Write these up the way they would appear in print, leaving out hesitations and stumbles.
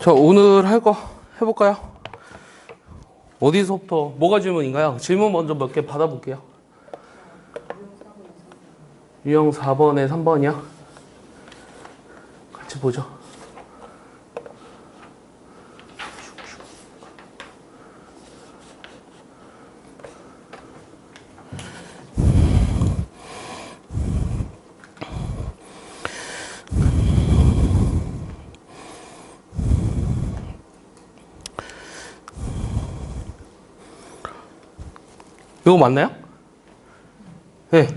자, 오늘 할 거 해볼까요? 어디서부터 뭐가 질문인가요? 질문 먼저 몇 개 받아볼게요. 유형 4번에 3번이요? 같이 보죠. 이거 맞나요? 네.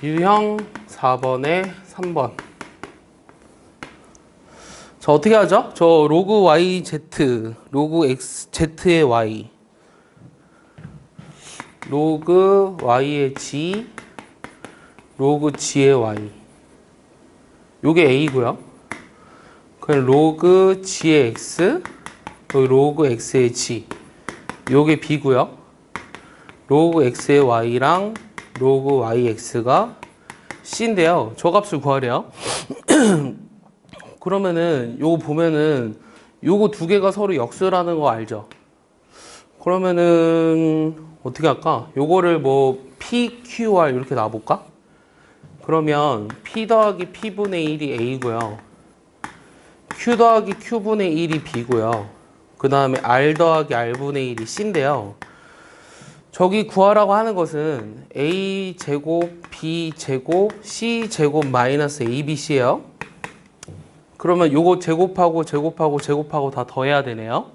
유형 4번에 3번. 자, 어떻게 하죠? 저 로그 YZ, 로그 XZ의 Y, 로그 Y의 G, 로그 G의 Y. 요게 A고요. 그럼 로그 G의 X, 여기 로그 X의 G. 요게 B고요. 로그 X의 Y랑 로그 YX가 C인데요. 저 값을 구하래요. 그러면은 요거 보면은 요거 두 개가 서로 역수라는 거 알죠? 그러면은 어떻게 할까? 요거를 뭐 PQR 이렇게 놔볼까? 그러면 P 더하기 P분의 1이 A고요. Q 더하기 Q분의 1이 B고요. 그 다음에 R 더하기 R분의 1이 C인데요. 저기 구하라고 하는 것은 A제곱, B제곱, C제곱 마이너스 ABC예요. 그러면 요거 제곱하고 제곱하고 제곱하고 다 더해야 되네요.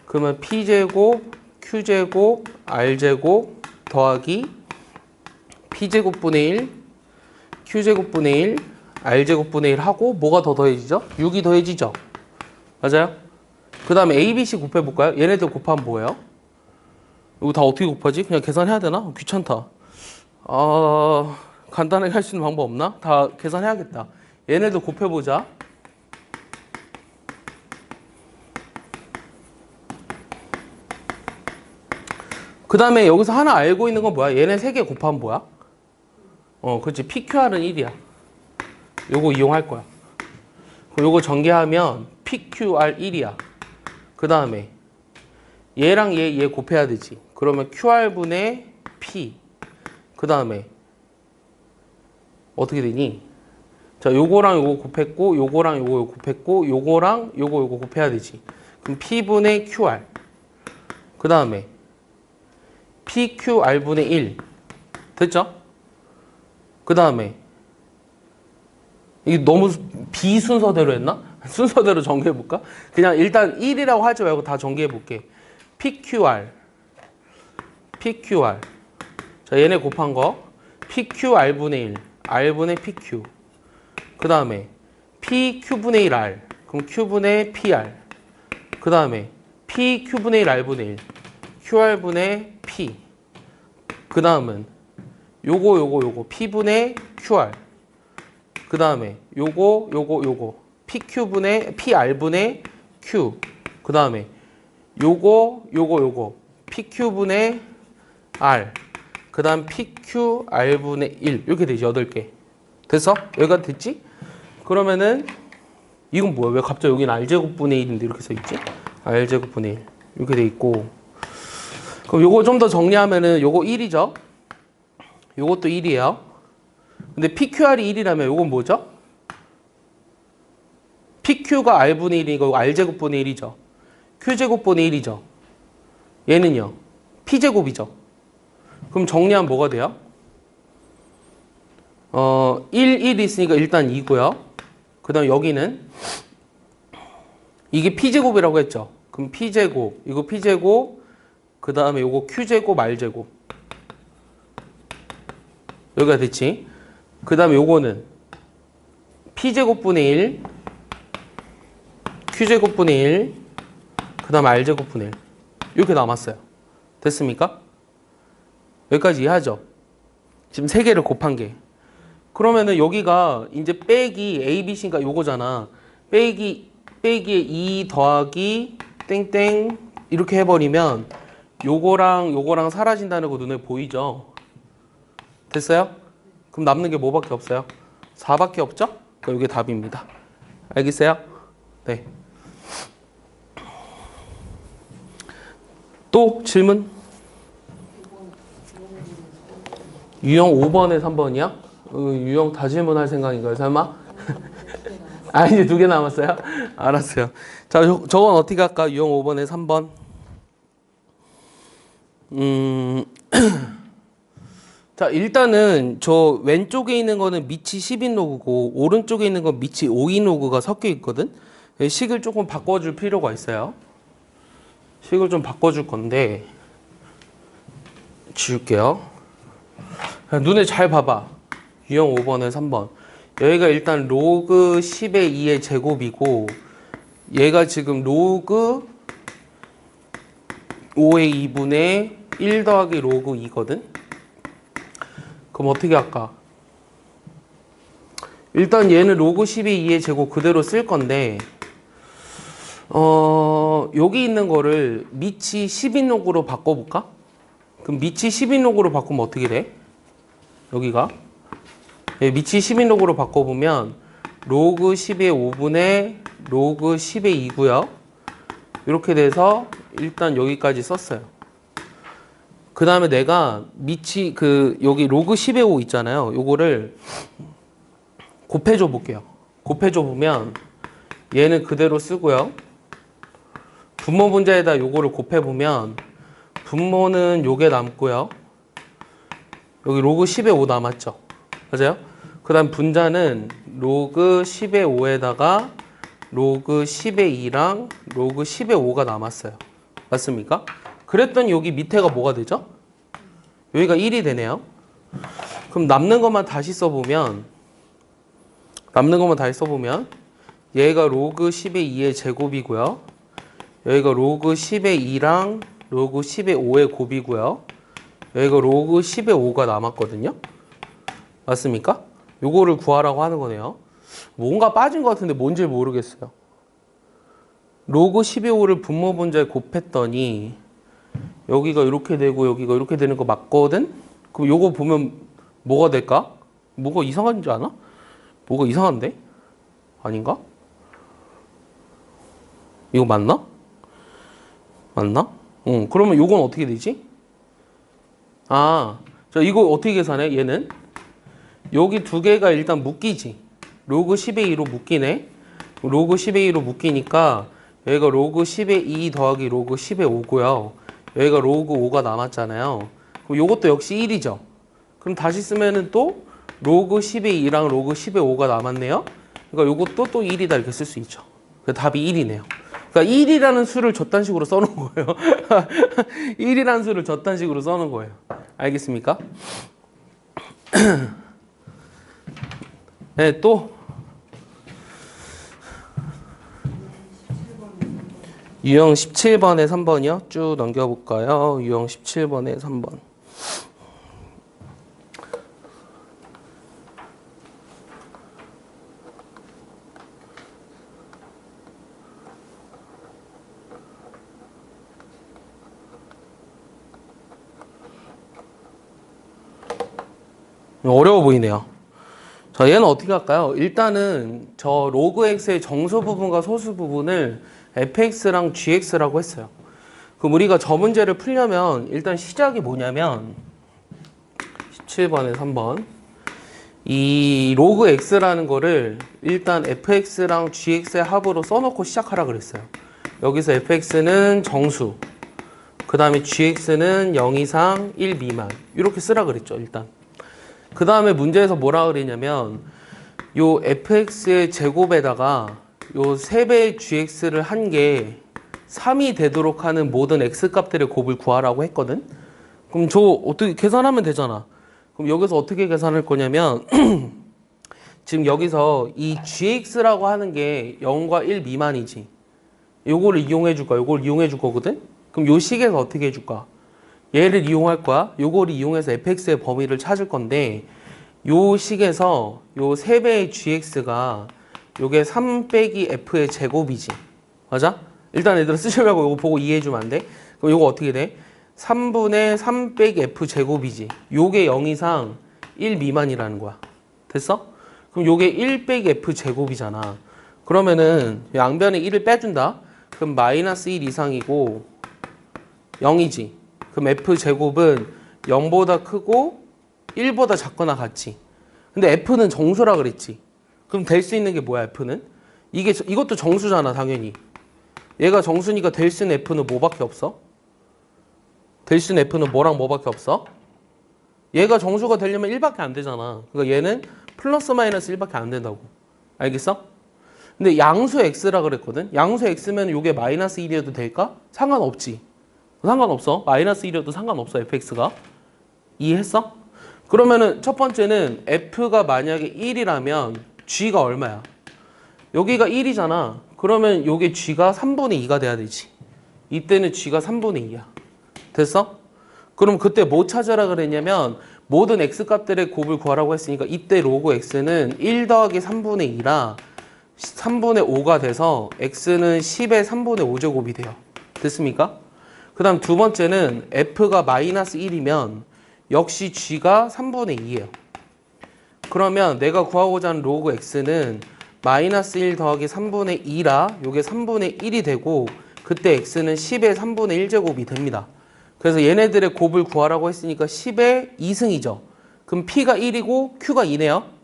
그러면 P제곱, Q제곱, R제곱 더하기 P제곱분의 1, Q제곱분의 1, R제곱분의 1 하고 뭐가 더 더해지죠? 6이 더해지죠? 맞아요? 그 다음에 ABC 곱해볼까요? 얘네들 곱하면 뭐예요? 이거 다 어떻게 곱하지? 그냥 계산해야 되나? 귀찮다. 간단하게 할 수 있는 방법 없나? 다 계산해야겠다. 얘네들 곱해보자. 그 다음에 여기서 하나 알고 있는 건 뭐야? 얘네 세 개 곱하면 뭐야? 그렇지. PQR은 1이야. 요거 이용할 거야. 요거 전개하면 PQR 1이야. 그 다음에 얘랑 얘 곱해야 되지. 그러면 QR분의 P. 그 다음에 어떻게 되니? 자, 요거랑 요거 곱했고, 요거랑 요거 곱했고, 요거랑 요거 곱해야 되지. 그럼 P분의 QR. 그 다음에 PQR분의 1. 됐죠? 그 다음에 이게 너무 비순서대로 했나? 순서대로 전개해볼까? 그냥 일단 1이라고 하지 말고 다 전개해볼게. PQR. 자, 얘네 곱한 거. PQR분의 1. R분의 PQ. 그 다음에 PQ분의 1R. 그럼 Q분의 PR. 그 다음에 PQ분의 1 R분의 1. QR분의 P. 그 다음은 요거 P분의 QR. 그 다음에 요거 PQ분의 PR분의 Q. 그 다음에 요거 PQ분의 R. 그 다음 PQR분의 1. 이렇게 되지. 8개. 됐어? 여기가 됐지? 그러면은 이건 뭐야? 왜 갑자기 여기는 R제곱분의 1인데 이렇게 써있지? R제곱분의 1. 이렇게 돼 있고. 그럼 요거 좀 더 정리하면은 요거 1이죠? 요것도 1이에요. 근데 PQR이 1이라면 요건 뭐죠? PQ가 R분의 1이고 R제곱분의 1이죠. Q제곱분의 1이죠. 얘는요. P제곱이죠. 그럼 정리하면 뭐가 돼요? 1 있으니까 일단 2고요. 그 다음 여기는 이게 P제곱이라고 했죠. 그럼 P제곱, 이거 P제곱, 그 다음에 요거 Q제곱, R제곱. 여기가 됐지. 그 다음에 요거는 P제곱분의 1, Q제곱분의 1, 그 다음에 R제곱분의 1. 이렇게 남았어요. 됐습니까? 여기까지 이해하죠? 지금 세 개를 곱한 게. 그러면은 여기가 이제 빼기 ABC가 요거잖아. 빼기에 2 더하기 땡땡 이렇게 해버리면 요거랑 사라진다는 거 눈에 보이죠? 됐어요? 그럼 남는 게 뭐밖에 없어요? 4밖에 없죠? 그러니까 이게 답입니다. 알겠어요? 네. 또 질문? 유형 5번에 3번이야? 유형 다 질문할 생각인가요? 설마? 아, 이제 2개 남았어요? 알았어요. 자, 저건 어떻게 할까? 유형 5번에 3번. 자, 일단은 저 왼쪽에 있는 거는 밑이 10인 로그고 오른쪽에 있는 건 밑이 5인 로그가 섞여 있거든. 식을 조금 바꿔줄 필요가 있어요. 식을 좀 바꿔줄 건데 지울게요. 눈에 잘 봐봐. 유형 5번에 3번. 여기가 일단 로그 10의 2의 제곱이고 얘가 지금 로그 5의 2분의 1 더하기 로그 2거든. 그럼 어떻게 할까? 일단 얘는 로그 10의 2의 제곱 그대로 쓸 건데 여기 있는 거를 밑이 10인 로그로 바꿔볼까? 그럼 밑이 10인 로그로 바꾸면 어떻게 돼? 여기가 밑이 10인 로그로 바꿔보면 로그 10의 5분의 로그 10의 2고요. 이렇게 돼서 일단 여기까지 썼어요. 그 다음에 내가 밑이 여기 로그 10의 5 있잖아요. 요거를 곱해줘 볼게요. 곱해줘 보면 얘는 그대로 쓰고요. 분모 분자에다 요거를 곱해보면 분모는 요게 남고요. 여기 로그 10의 5 남았죠. 맞아요? 그 다음 분자는 로그 10의 5에다가 로그 10의 2랑 로그 10의 5가 남았어요. 맞습니까? 그랬더니 여기 밑에가 뭐가 되죠? 여기가 1이 되네요. 그럼 남는 것만 다시 써보면 얘가 로그 10의 2의 제곱이고요. 여기가 로그 10의 2랑 로그 10의 5의 곱이고요. 여기가 로그 10의 5가 남았거든요. 맞습니까? 요거를 구하라고 하는 거네요. 뭔가 빠진 것 같은데 뭔지 모르겠어요. 로그 10의 5를 분모 분자에 곱했더니 여기가 이렇게 되고 여기가 이렇게 되는 거 맞거든? 그럼 요거 보면 뭐가 될까? 뭐가 이상한지 않아? 뭐가 이상한데? 아닌가? 이거 맞나? 맞나? 그러면 요건 어떻게 되지? 자, 이거 어떻게 계산해? 얘는? 여기 두 개가 일단 묶이지. 로그 10의 2로 묶이네. 로그 10의 2로 묶이니까 여기가 로그 10의 2 더하기 로그 10의 5고요. 여기가 로그 5가 남았잖아요. 그럼 요것도 역시 1이죠. 그럼 다시 쓰면은 또 로그 10의 2랑 로그 10의 5가 남았네요. 그러니까 요것도 또 1이다 이렇게 쓸 수 있죠. 답이 1이네요. 그러니까 1이라는 수를 저딴 식으로 써놓은 거예요. 1이라는 수를 저딴 식으로 써놓은 거예요. 알겠습니까? 네, 또 유형 17번에 3번이요. 쭉 넘겨볼까요? 유형 17번에 3번. 어려워 보이네요. 자, 얘는 어떻게 할까요? 일단은 저 로그 x의 정수 부분과 소수 부분을 fx랑 gx라고 했어요. 그럼 우리가 저 문제를 풀려면 일단 시작이 뭐냐면 17번에 3번 이 로그 x라는 거를 일단 fx랑 gx의 합으로 써놓고 시작하라 그랬어요. 여기서 fx는 정수, 그 다음에 gx는 0 이상 1 미만 이렇게 쓰라 그랬죠. 일단 그 다음에 문제에서 뭐라 그랬냐면 요 fx의 제곱에다가 요 3배의 gx를 한 게 3이 되도록 하는 모든 x값들의 곱을 구하라고 했거든. 그럼 저 어떻게 계산하면 되잖아. 그럼 여기서 어떻게 계산할 거냐면 지금 여기서 이 gx라고 하는 게 0과 1 미만이지. 요거를 이용해 줄 거야. 요걸 이용해 줄 거거든. 그럼 요 식에서 어떻게 해 줄까? 얘를 이용할 거야. 요거를 이용해서 fx의 범위를 찾을 건데 요 식에서 요 3배의 gx가 요게 3 빼기 f의 제곱이지. 맞아? 일단 얘들아 쓰지 말고 요거 보고 이해해 주면 안 돼? 그럼 요거 어떻게 돼? 3분의 3 빼기 f 제곱이지. 요게 0 이상 1 미만이라는 거야. 됐어? 그럼 요게 1 빼기 f 제곱이잖아. 그러면은 양변에 1을 빼준다. 그럼 마이너스 1 이상이고 0이지. 그럼 F제곱은 0보다 크고 1보다 작거나 같지. 근데 F는 정수라 그랬지. 그럼 될 수 있는 게 뭐야, F는? 이것도 정수잖아, 당연히. 얘가 정수니까 될 수 있는 F는 뭐밖에 없어? 될 수 있는 F는 뭐랑 뭐밖에 없어? 얘가 정수가 되려면 1밖에 안 되잖아. 그러니까 얘는 플러스 마이너스 1밖에 안 된다고. 알겠어? 근데 양수 X라 그랬거든? 양수 X면 이게 마이너스 1이어도 될까? 상관없지. 상관없어. 마이너스 1이어도 상관없어, fx가. 이해했어? 그러면은 첫 번째는 f가 만약에 1이라면 g가 얼마야? 여기가 1이잖아. 그러면 요게 g가 3분의 2가 돼야 되지. 이때는 g가 3분의 2야. 됐어? 그럼 그때 뭐 찾으라 그랬냐면 모든 x값들의 곱을 구하라고 했으니까 이때 로그 x는 1 더하기 3분의 2라 3분의 5가 돼서 x는 10의 3분의 5제곱이 돼요. 됐습니까? 그 다음 두 번째는 f가 마이너스 1이면 역시 g가 3분의 2예요. 그러면 내가 구하고자 하는 로그 x는 마이너스 1 더하기 3분의 2라 요게 3분의 1이 되고 그때 x는 10의 3분의 1제곱이 됩니다. 그래서 얘네들의 곱을 구하라고 했으니까 10의 2승이죠. 그럼 p가 1이고 q가 2네요.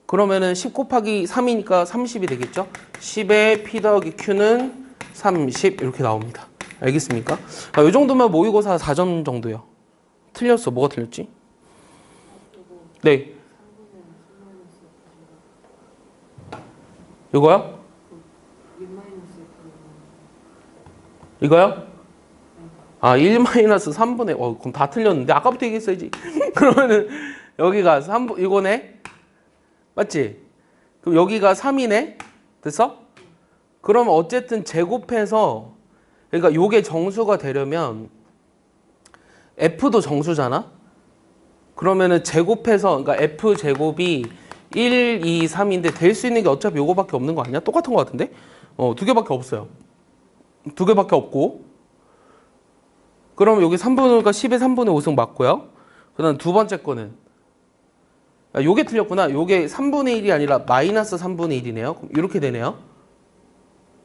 그러면은 10 곱하기 3이니까 30이 되겠죠. 10의 p 더하기 q는 30 이렇게 나옵니다. 알겠습니까? 이 정도면 모의고사 4점 정도요. 틀렸어. 뭐가 틀렸지? 네. 이거요? 이거요? 아, 1-3분의 그럼 다 틀렸는데 아까부터 얘기했어야지. 그러면은 여기가 3분 이거네. 맞지? 그럼 여기가 3이네. 됐어? 그럼 어쨌든 제곱해서 그러니까 요게 정수가 되려면 f도 정수잖아. 그러면은 제곱해서 그러니까 f 제곱이 1, 2, 3인데 될 수 있는 게 어차피 요거밖에 없는 거 아니야? 똑같은 거 같은데? 두 개밖에 없어요. 두 개밖에 없고. 그럼 여기 3분의 5가 10의 3분의 5승 맞고요. 그다음 두 번째 거는 요게 틀렸구나. 요게 3분의 1이 아니라 마이너스 3분의 1이네요. 그럼 이렇게 되네요.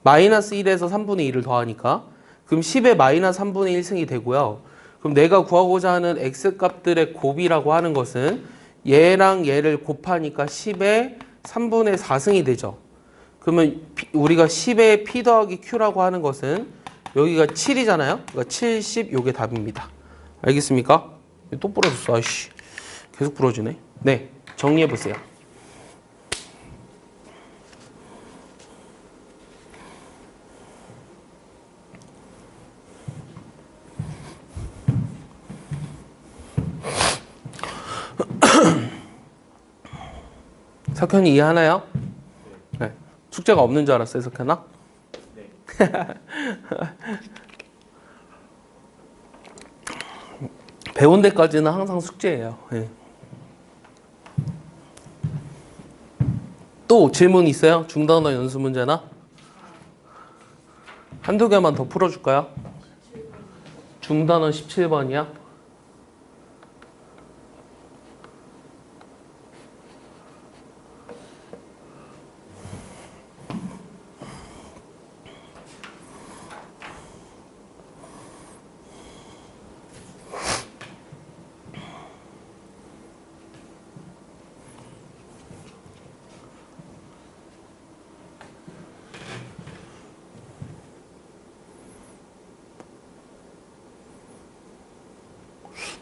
마이너스 1에서 3분의 1을 더하니까. 그럼 10의 마이너스 3분의 1승이 되고요. 그럼 내가 구하고자 하는 x값들의 곱이라고 하는 것은 얘랑 얘를 곱하니까 10의 3분의 4승이 되죠. 그러면 우리가 10의 p 더하기 q라고 하는 것은 여기가 7이잖아요. 그러니까 70 요게 답입니다. 알겠습니까? 또 부러졌어. 아이씨. 계속 부러지네. 네. 정리해 보세요. 석현이 이해하나요? 네. 숙제가 없는 줄 알았어요, 석현아? 네. 배운 데까지는 항상 숙제예요. 네. 또 질문 있어요? 중단어 연수 문제나? 한두 개만 더 풀어줄까요? 중단어 17번이야?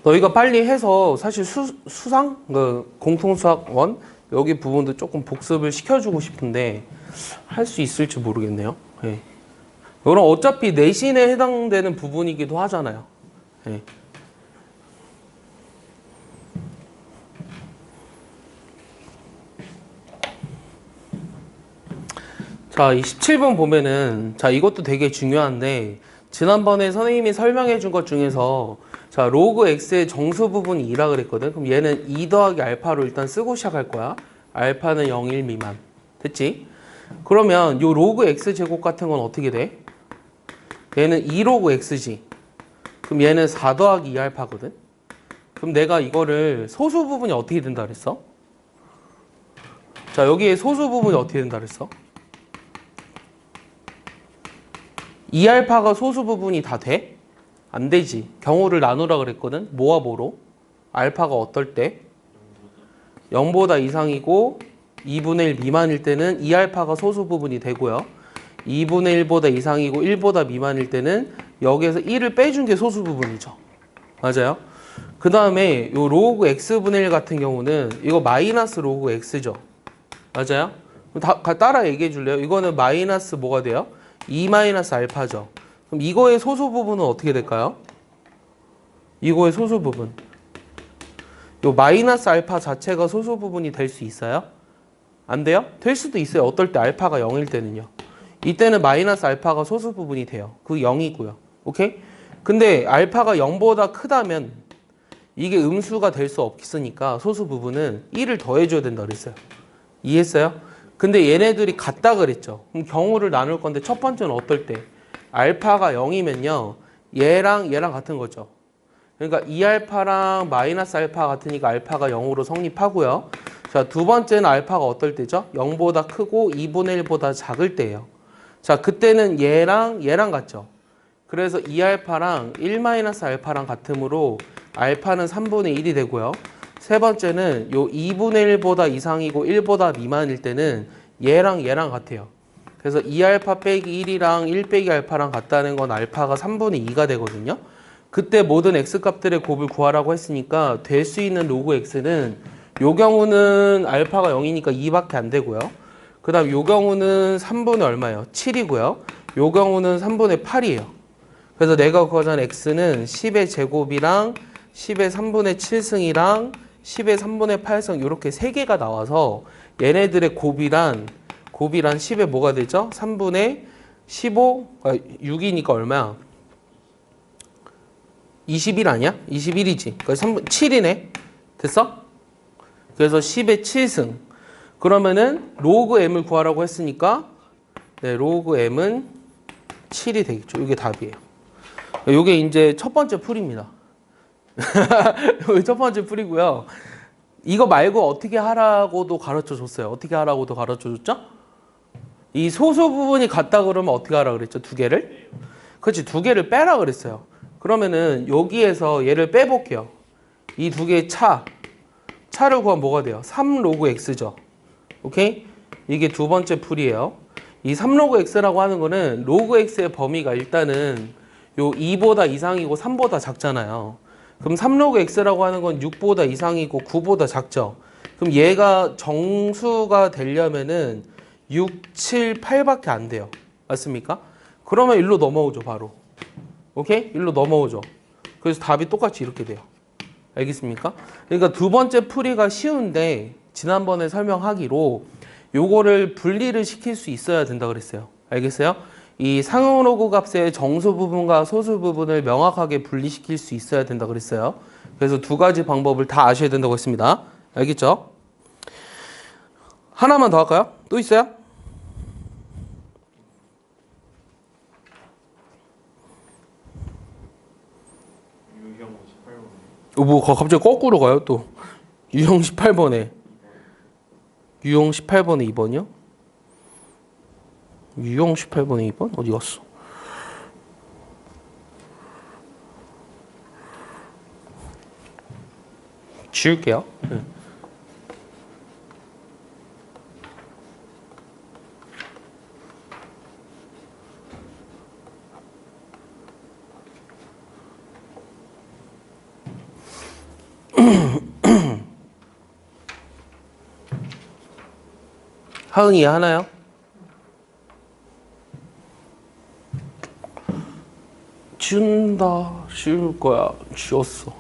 너희가 빨리 해서 사실 수상? 그 공통수학 1? 여기 부분도 조금 복습을 시켜주고 싶은데 할 수 있을지 모르겠네요. 네. 그럼 어차피 내신에 해당되는 부분이기도 하잖아요. 네. 자, 이 17번 보면은 자, 이것도 되게 중요한데 지난번에 선생님이 설명해 준 것 중에서 자, 로그 x의 정수 부분이 2라 그랬거든. 그럼 얘는 2 더하기 알파로 일단 쓰고 시작할 거야. 알파는 0일 미만. 됐지? 그러면 요 로그 x 제곱 같은 건 어떻게 돼? 얘는 2 로그 x지. 그럼 얘는 4 더하기 2 알파거든. 그럼 내가 이거를 소수 부분이 어떻게 된다 그랬어? 자, 여기에 소수 부분이 어떻게 된다 그랬어? 2알파가 소수 부분이 다 돼? 안 되지. 경우를 나누라 그랬거든. 뭐와 뭐로? 알파가 어떨 때? 0보다 이상이고 2분의 1 미만일 때는 2알파가 소수 부분이 되고요. 2분의 1보다 이상이고 1보다 미만일 때는 여기에서 1을 빼준 게 소수 부분이죠. 맞아요? 그 다음에 요 로그 x분의 1 같은 경우는 이거 마이너스 로그 x죠. 맞아요? 따라 얘기해 줄래요? 이거는 마이너스 뭐가 돼요? 2 마이너스 알파죠. 그럼 이거의 소수 부분은 어떻게 될까요? 이거의 소수 부분. 요 마이너스 알파 자체가 소수 부분이 될 수 있어요? 안 돼요? 될 수도 있어요. 어떨 때 알파가 0일 때는요. 이때는 마이너스 알파가 소수 부분이 돼요. 그 0이고요. 오케이? 근데 알파가 0보다 크다면 이게 음수가 될 수 없으니까 소수 부분은 1을 더해줘야 된다 그랬어요. 이해했어요? 근데 얘네들이 같다 그랬죠. 그럼 경우를 나눌 건데 첫 번째는 어떨 때? 알파가 0이면요. 얘랑 같은 거죠. 그러니까 2알파랑 마이너스 알파 같으니까 알파가 0으로 성립하고요. 자, 두 번째는 알파가 어떨 때죠? 0보다 크고 2분의 1보다 작을 때예요. 자, 그때는 얘랑 같죠. 그래서 2알파랑 1 마이너스 알파랑 같으므로 알파는 3분의 1이 되고요. 세 번째는 요 2분의 1보다 이상이고 1보다 미만일 때는 얘랑 같아요. 그래서 2알파 빼기 1이랑 1 빼기 알파랑 같다는 건 알파가 3분의 2가 되거든요. 그때 모든 x값들의 곱을 구하라고 했으니까 될 수 있는 로그 x는 요 경우는 알파가 0이니까 2밖에 안 되고요. 그 다음 요 경우는 3분의 얼마예요? 7이고요. 요 경우는 3분의 8이에요. 그래서 내가 구하자는 x는 10의 제곱이랑 10의 3분의 7승이랑 10의 3분의 8승 이렇게 3개가 나와서 얘네들의 곱이란 10의 뭐가 되죠? 3분의 15, 6이니까 얼마야? 21 아니야? 21이지. 그러니까 7이네. 됐어? 그래서 10의 7승. 그러면은 로그 m을 구하라고 했으니까 네, 로그 m은 7이 되겠죠. 이게 답이에요. 이게 이제 첫 번째 풀입니다. 첫 번째 풀이고요. 이거 말고 어떻게 하라고도 가르쳐 줬어요. 어떻게 하라고도 가르쳐 줬죠? 이 소수 부분이 같다 그러면 어떻게 하라 그랬죠? 두 개를? 그렇지, 두 개를 빼라 그랬어요. 그러면은 여기에서 얘를 빼볼게요. 이 두 개의 차를 구하면 뭐가 돼요? 3 로그 x죠. 오케이? 이게 두 번째 풀이에요. 이 3 로그 x라고 하는 거는 로그 x의 범위가 일단은 요 2보다 이상이고 3보다 작잖아요. 그럼 3 로그 x라고 하는 건 6보다 이상이고 9보다 작죠. 그럼 얘가 정수가 되려면은 6, 7, 8밖에 안 돼요. 맞습니까? 그러면 일로 넘어오죠, 바로. 오케이? 일로 넘어오죠. 그래서 답이 똑같이 이렇게 돼요. 알겠습니까? 그러니까 두 번째 풀이가 쉬운데 지난번에 설명하기로 요거를 분리를 시킬 수 있어야 된다 그랬어요. 알겠어요? 이 상응 로그 값의 정수 부분과 소수 부분을 명확하게 분리시킬 수 있어야 된다 그랬어요. 그래서 두 가지 방법을 다 아셔야 된다고 했습니다. 알겠죠? 하나만 더 할까요? 또 있어요? 유형 18번. 뭐 갑자기 거꾸로 가요 또. 유형 18번에 유형 18번에 2번이요? 유형 18번에 2번? 어디 갔어? 지울게요. 네. 하은이 하나요? 지운다. 지울 거야. 지웠어.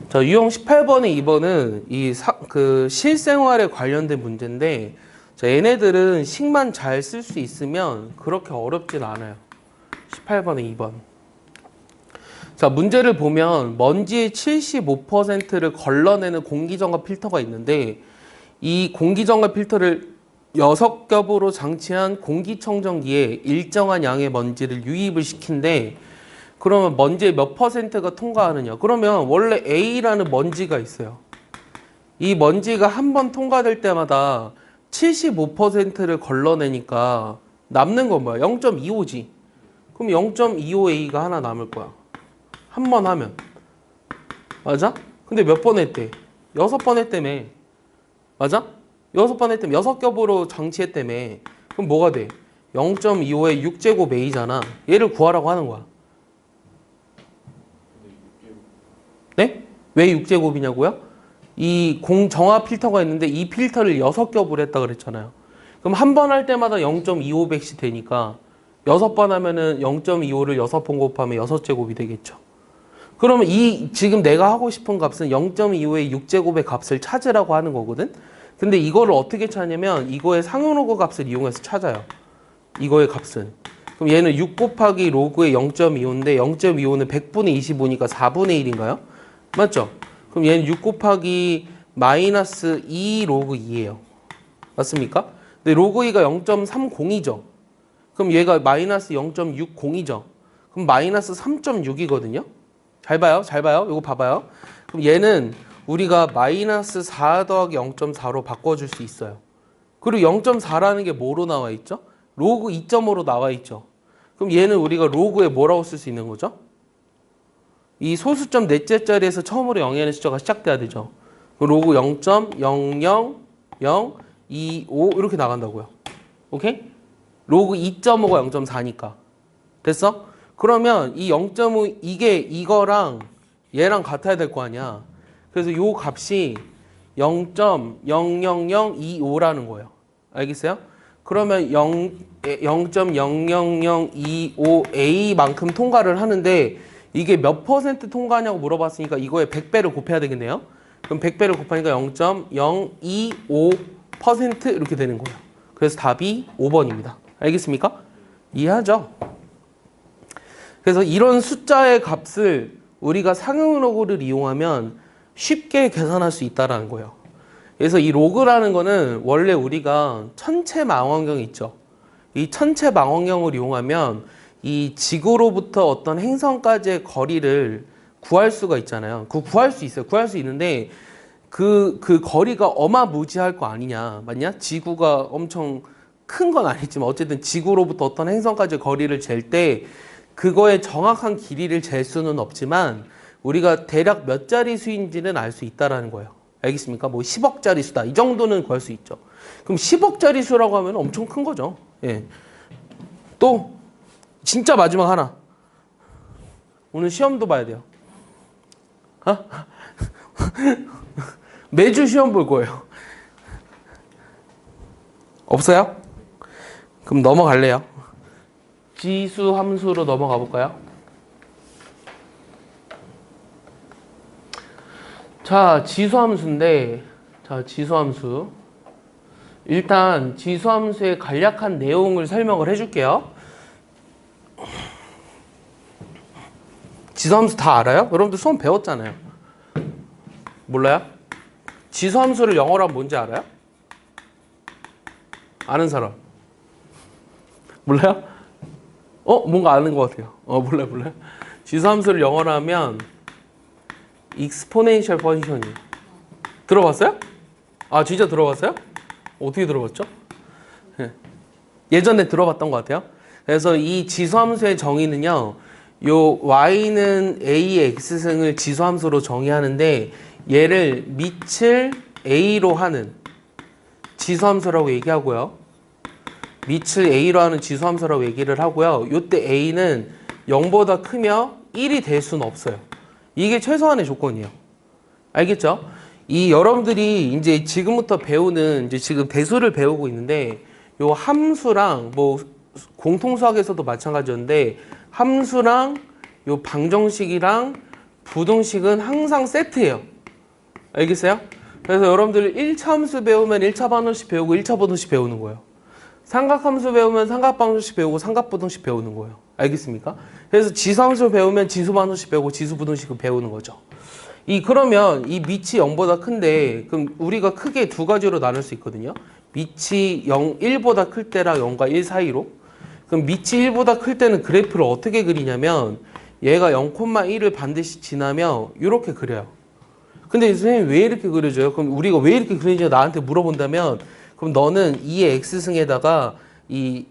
자, 유형 18번에 2번은 그 실생활에 관련된 문제인데, 자, 얘네들은 식만 잘 쓸 수 있으면 그렇게 어렵진 않아요. 18번에 2번. 자, 문제를 보면 먼지의 75%를 걸러내는 공기정화 필터가 있는데, 이 공기정화 필터를 6겹으로 장치한 공기청정기에 일정한 양의 먼지를 유입을 시킨데, 그러면 먼지의 몇 퍼센트가 통과하느냐? 그러면 원래 A라는 먼지가 있어요. 이 먼지가 한 번 통과될 때마다 75%를 걸러내니까 남는 건 뭐야? 0.25지. 그럼 0.25a가 하나 남을 거야. 한 번 하면. 맞아? 근데 몇 번 했대? 6번 했다며. 맞아? 6번 했다며. 6겹으로 장치했다며. 그럼 뭐가 돼? 0.25의 6제곱 a잖아. 얘를 구하라고 하는 거야. 네? 왜 6제곱이냐고요? 이 정화 필터가 있는데 이 필터를 6겹을 했다 그랬잖아요. 그럼 한 번 할 때마다 0.25백씩 되니까 6번 하면은 0.25를 6번 곱하면 6제곱이 되겠죠. 그러면 이 지금 내가 하고 싶은 값은 0.25의 6제곱의 값을 찾으라고 하는 거거든. 근데 이거를 어떻게 찾냐면 이거의 상용로그 값을 이용해서 찾아요. 이거의 값은. 그럼 얘는 6 곱하기 로그의 0.25인데 0.25는 100분의 25니까 4분의 1인가요? 맞죠? 그럼 얘는 6 곱하기 마이너스 2 로그 2예요. 맞습니까? 근데 로그 2가 0.30이죠. 그럼 얘가 마이너스 0.60이죠. 그럼 마이너스 3.6이거든요. 잘 봐요. 잘 봐요. 이거 봐봐요. 그럼 얘는 우리가 마이너스 4 더하기 0.4로 바꿔줄 수 있어요. 그리고 0.4라는 게 뭐로 나와 있죠? 로그 2.5로 나와 있죠. 그럼 얘는 우리가 로그에 뭐라고 쓸 수 있는 거죠? 이 소수점 넷째 자리에서 처음으로 0이라는 숫자가 시작돼야 되죠. 로그 0.00025 이렇게 나간다고요. 오케이? 로그 2.5가 0.4니까. 됐어? 그러면 이 0.5 이게 이거랑 얘랑 같아야 될 거 아니야. 그래서 요 값이 0.00025라는 거예요. 알겠어요? 그러면 0.00025A만큼 통과를 하는데 이게 몇 퍼센트 통과하냐고 물어봤으니까 이거에 100배를 곱해야 되겠네요. 그럼 100배를 곱하니까 0.025% 이렇게 되는 거예요. 그래서 답이 5번입니다. 알겠습니까? 이해하죠? 그래서 이런 숫자의 값을 우리가 상용로그를 이용하면 쉽게 계산할 수 있다는 거예요. 그래서 이 로그라는 거는 원래 우리가 천체 망원경 있죠. 이 천체 망원경을 이용하면 이 지구로부터 어떤 행성까지의 거리를 구할 수가 있잖아요. 그거 구할 수 있어요. 구할 수 있는데 그 거리가 어마무지할 거 아니냐. 맞냐? 지구가 엄청 큰 건 아니지만 어쨌든 지구로부터 어떤 행성까지의 거리를 잴 때 그거의 정확한 길이를 잴 수는 없지만 우리가 대략 몇 자리 수인지는 알 수 있다라는 거예요. 알겠습니까? 뭐 10억짜리 수다. 이 정도는 구할 수 있죠. 그럼 10억짜리 수라고 하면 엄청 큰 거죠. 예. 또 진짜 마지막 하나. 오늘 시험도 봐야 돼요. 어? 매주 시험 볼 거예요. 없어요? 그럼 넘어갈래요. 지수 함수로 넘어가 볼까요? 자, 지수함수인데, 자, 지수함수. 일단 지수함수의 간략한 내용을 설명을 해줄게요. 지수함수 다 알아요? 여러분들 수험 배웠잖아요. 몰라요? 지수함수를 영어로 하면 뭔지 알아요? 아는 사람? 몰라요? 뭔가 아는 것 같아요. 몰라요. 지수함수를 영어로 하면 exponential function이에요. 들어봤어요? 아, 진짜 들어봤어요? 어떻게 들어봤죠? 예전에 들어봤던 것 같아요. 그래서 이 지수함수의 정의는요, 요 y는 a의 x승을 지수함수로 정의하는데 얘를 밑을 a로 하는 지수함수라고 얘기하고요. 밑을 a로 하는 지수함수라고 얘기를 하고요. 요때 a는 0보다 크며 1이 될 수는 없어요. 이게 최소한의 조건이에요. 알겠죠? 이 여러분들이 이제 지금부터 배우는 이제 지금 대수를 배우고 있는데 요 함수랑 뭐 공통수학에서도 마찬가지였는데 함수랑 요 방정식이랑 부등식은 항상 세트예요. 알겠어요? 그래서 여러분들 1차 함수 배우면 1차 방정식 배우고 1차 부등식 배우는 거예요. 삼각함수 배우면 삼각방정식 배우고 삼각부등식 배우는 거예요. 알겠습니까? 그래서 지수함수 배우면 지수방정식 배우고 지수부등식을 배우는 거죠. 그러면 이 밑이 0보다 큰데 그럼 우리가 크게 두 가지로 나눌 수 있거든요. 밑이 1보다 클 때랑 0과 1 사이로. 그럼 밑이 1보다 클 때는 그래프를 어떻게 그리냐면 얘가 0,1을 반드시 지나며 이렇게 그려요. 근데 선생님 왜 이렇게 그려줘요? 그럼 우리가 왜 이렇게 그리는지 나한테 물어본다면 그럼 너는 2의 x승에다가 이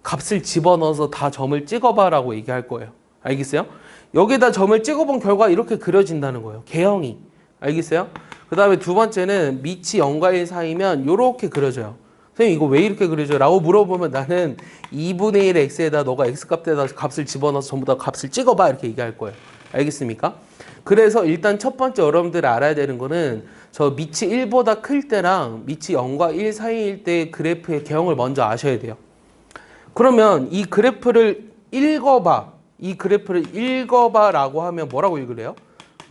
값을 집어넣어서 다 점을 찍어봐라고 얘기할 거예요. 알겠어요? 여기다 점을 찍어본 결과 이렇게 그려진다는 거예요. 개형이. 알겠어요? 그 다음에 두 번째는 밑이 0과 1 사이면 이렇게 그려져요. 선생님 이거 왜 이렇게 그려져요? 라고 물어보면 나는 2분의 1 x에다 너가 x값에다 값을 집어넣어서 전부 다 값을 찍어봐 이렇게 얘기할 거예요. 알겠습니까? 그래서 일단 첫 번째 여러분들이 알아야 되는 거는 저 밑이 1보다 클 때랑 밑이 0과 1 사이일 때 그래프의 개형을 먼저 아셔야 돼요. 그러면 이 그래프를 읽어봐. 이 그래프를 읽어봐 라고 하면 뭐라고 읽으래요?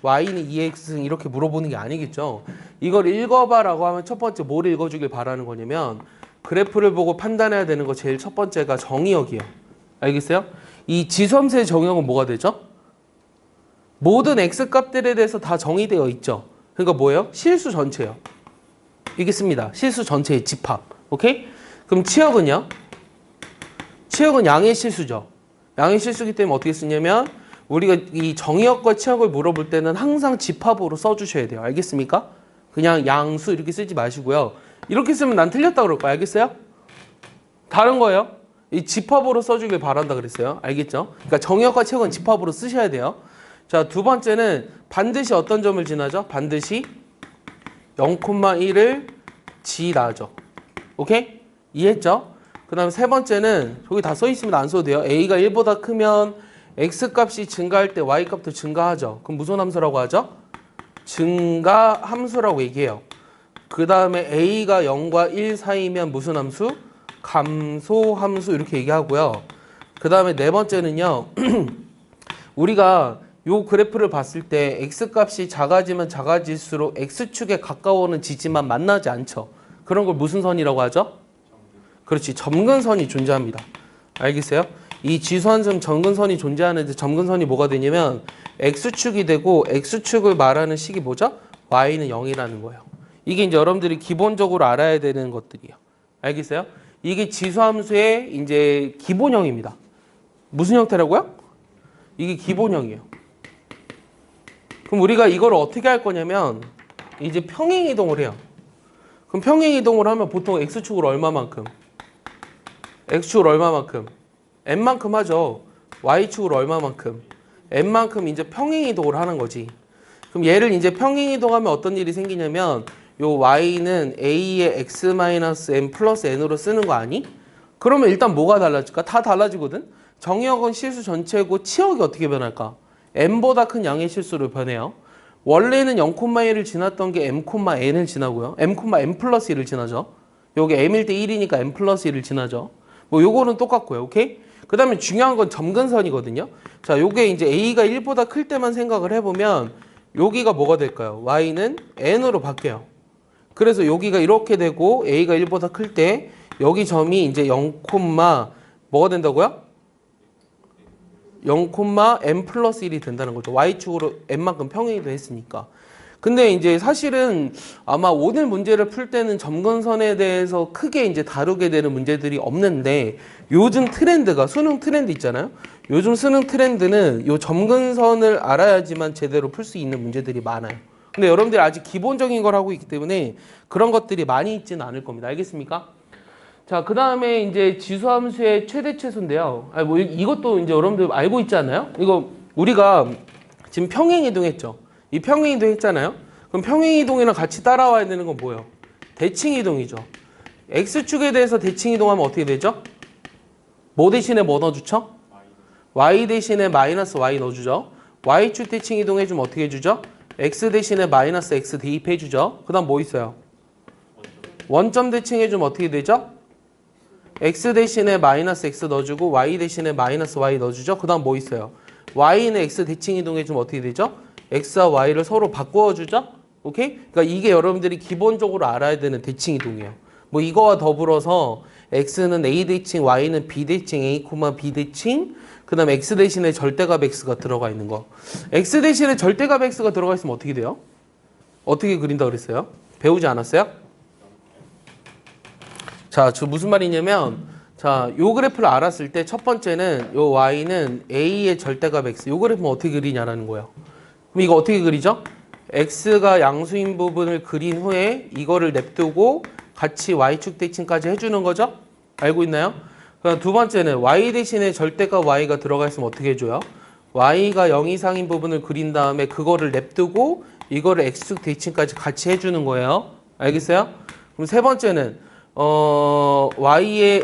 y는 2x 이렇게 물어보는 게 아니겠죠. 이걸 읽어봐 라고 하면 첫 번째 뭘 읽어주길 바라는 거냐면 그래프를 보고 판단해야 되는 거 제일 첫 번째가 정의역이에요. 알겠어요? 이 지수함수의 정의역은 뭐가 되죠? 모든 x값들에 대해서 다 정의되어 있죠. 그러니까 뭐예요? 실수 전체예요. 이게 씁니다. 실수 전체의 집합. 오케이? 그럼 치역은요? 치역은 양의 실수죠. 양의 실수기 때문에 어떻게 쓰냐면 우리가 이 정의역과 치역을 물어볼 때는 항상 집합으로 써주셔야 돼요. 알겠습니까? 그냥 양수 이렇게 쓰지 마시고요. 이렇게 쓰면 난 틀렸다 그럴 거야. 알겠어요? 다른 거예요. 이 집합으로 써주길 바란다 그랬어요. 알겠죠? 그러니까 정의역과 치역은 집합으로 쓰셔야 돼요. 자, 두 번째는 반드시 어떤 점을 지나죠? 반드시 0,1을 지나죠. 오케이? 이해했죠? 그 다음에 세 번째는 저기 다 써있으면 안 써도 돼요. a가 1보다 크면 x값이 증가할 때 y값도 증가하죠. 그럼 무슨 함수라고 하죠? 증가함수라고 얘기해요. 그 다음에 a가 0과 1 사이면 무슨 함수? 감소함수 이렇게 얘기하고요. 그 다음에 네 번째는요. 우리가 요 그래프를 봤을 때 x값이 작아지면 작아질수록 x축에 가까워오는 지지만 만나지 않죠. 그런 걸 무슨 선이라고 하죠? 그렇지. 점근선이 존재합니다. 알겠어요? 이 지수함수 점근선이 존재하는데 점근선이 뭐가 되냐면 x축이 되고 x축을 말하는 식이 뭐죠? y는 0이라는 거예요. 이게 이제 여러분들이 기본적으로 알아야 되는 것들이에요. 알겠어요? 이게 지수함수의 이제 기본형입니다. 무슨 형태라고요? 이게 기본형이에요. 그럼 우리가 이걸 어떻게 할 거냐면 이제 평행이동을 해요. 그럼 평행이동을 하면 보통 x축을 얼마만큼? x축을 얼마만큼? n만큼 하죠. y축을 얼마만큼? n만큼 이제 평행이동을 하는 거지. 그럼 얘를 이제 평행이동하면 어떤 일이 생기냐면 요 y는 a의 x-n 플러스 n으로 쓰는 거 아니? 그러면 일단 뭐가 달라질까? 다 달라지거든? 정의역은 실수 전체고 치역이 어떻게 변할까? n보다 큰 양의 실수로 변해요. 원래는 0,1을 지났던 게 m,n을 지나고요. m,n 플러스 1을 지나죠. 여기 m일 때 1이니까 n 플러스 1을 지나죠. 뭐 요거는 똑같고요. 오케이? 그 다음에 중요한 건 점근선이거든요. 자, 요게 이제 a가 1보다 클 때만 생각을 해보면 여기가 뭐가 될까요? y는 n으로 바뀌어요. 그래서 여기가 이렇게 되고 a가 1보다 클 때 여기 점이 이제 0, 뭐가 된다고요? 0,n 플러스 1이 된다는 거죠. y축으로 n만큼 평행이도 했으니까. 근데 이제 사실은 아마 오늘 문제를 풀 때는 점근선에 대해서 크게 이제 다루게 되는 문제들이 없는데 요즘 트렌드가 수능 트렌드 있잖아요. 요즘 수능 트렌드는 요 점근선을 알아야지만 제대로 풀 수 있는 문제들이 많아요. 근데 여러분들이 아직 기본적인 걸 하고 있기 때문에 그런 것들이 많이 있지는 않을 겁니다. 알겠습니까? 자, 그 다음에 이제 지수함수의 최대 최소인데요. 뭐 이것도 이제 여러분들 알고 있지 않나요? 이거 우리가 지금 평행이동했죠. 이 평행이동했잖아요. 그럼 평행이동이랑 같이 따라와야 되는 건 뭐예요? 대칭이동이죠. x축에 대해서 대칭이동하면 어떻게 되죠? 뭐 대신에 뭐 넣어주죠? y 대신에 마이너스 y 넣어주죠. y축 대칭이동 해주면 어떻게 해주죠? x 대신에 마이너스 x 대입해주죠. 그 다음 뭐 있어요? 원점 대칭해주면 어떻게 되죠? x 대신에 마이너스 x 넣어주고 y 대신에 마이너스 y 넣어주죠. 그 다음 뭐 있어요? y는 x 대칭이동해주면 어떻게 되죠? x와 y를 서로 바꿔주죠. 오케이? 그러니까 이게 여러분들이 기본적으로 알아야 되는 대칭이동이에요. 뭐 이거와 더불어서 x는 a 대칭, y는 b 대칭, a, b 대칭, 그 다음에 x 대신에 절대값 x가 들어가 있는 거. x 대신에 절대값 x가 들어가 있으면 어떻게 돼요? 어떻게 그린다 그랬어요? 배우지 않았어요? 자, 저 무슨 말이냐면, 자, 요 그래프를 알았을 때 첫 번째는 요 y는 a의 절대값 x. 요 그래프는 어떻게 그리냐라는 거예요. 그럼 이거 어떻게 그리죠? x가 양수인 부분을 그린 후에 이거를 냅두고 같이 y축 대칭까지 해주는 거죠? 알고 있나요? 그럼 두 번째는 y 대신에 절대값 y가 들어가 있으면 어떻게 해줘요? y가 0 이상인 부분을 그린 다음에 그거를 냅두고 이거를 x축 대칭까지 같이 해주는 거예요. 알겠어요? 그럼 세 번째는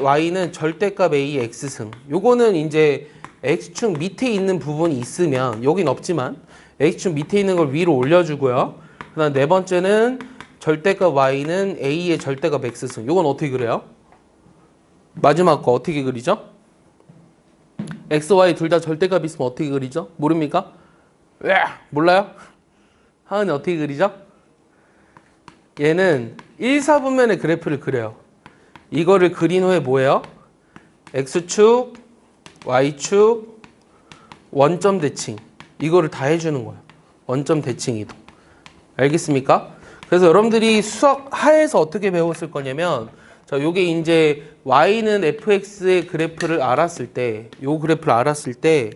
y는 절대값 a의 x승. 요거는 이제 x축 밑에 있는 부분이 있으면 여긴 없지만 x축 밑에 있는 걸 위로 올려주고요. 그다음 네 번째는 절대값 y는 a의 절대값 x승. 요건 어떻게 그래요? 마지막 거 어떻게 그리죠? x, y 둘 다 절대값 있으면 어떻게 그리죠? 모릅니까? 몰라요? 하은이 어떻게 그리죠? 얘는 1, 4분면의 그래프를 그려요. 이거를 그린 후에 뭐예요? x축, y축, 원점 대칭. 이거를 다 해주는 거예요. 원점 대칭 이동. 알겠습니까? 그래서 여러분들이 수학 하에서 어떻게 배웠을 거냐면 자, 요게 이제 y는 fx의 그래프를 알았을 때, 요 그래프를 알았을 때,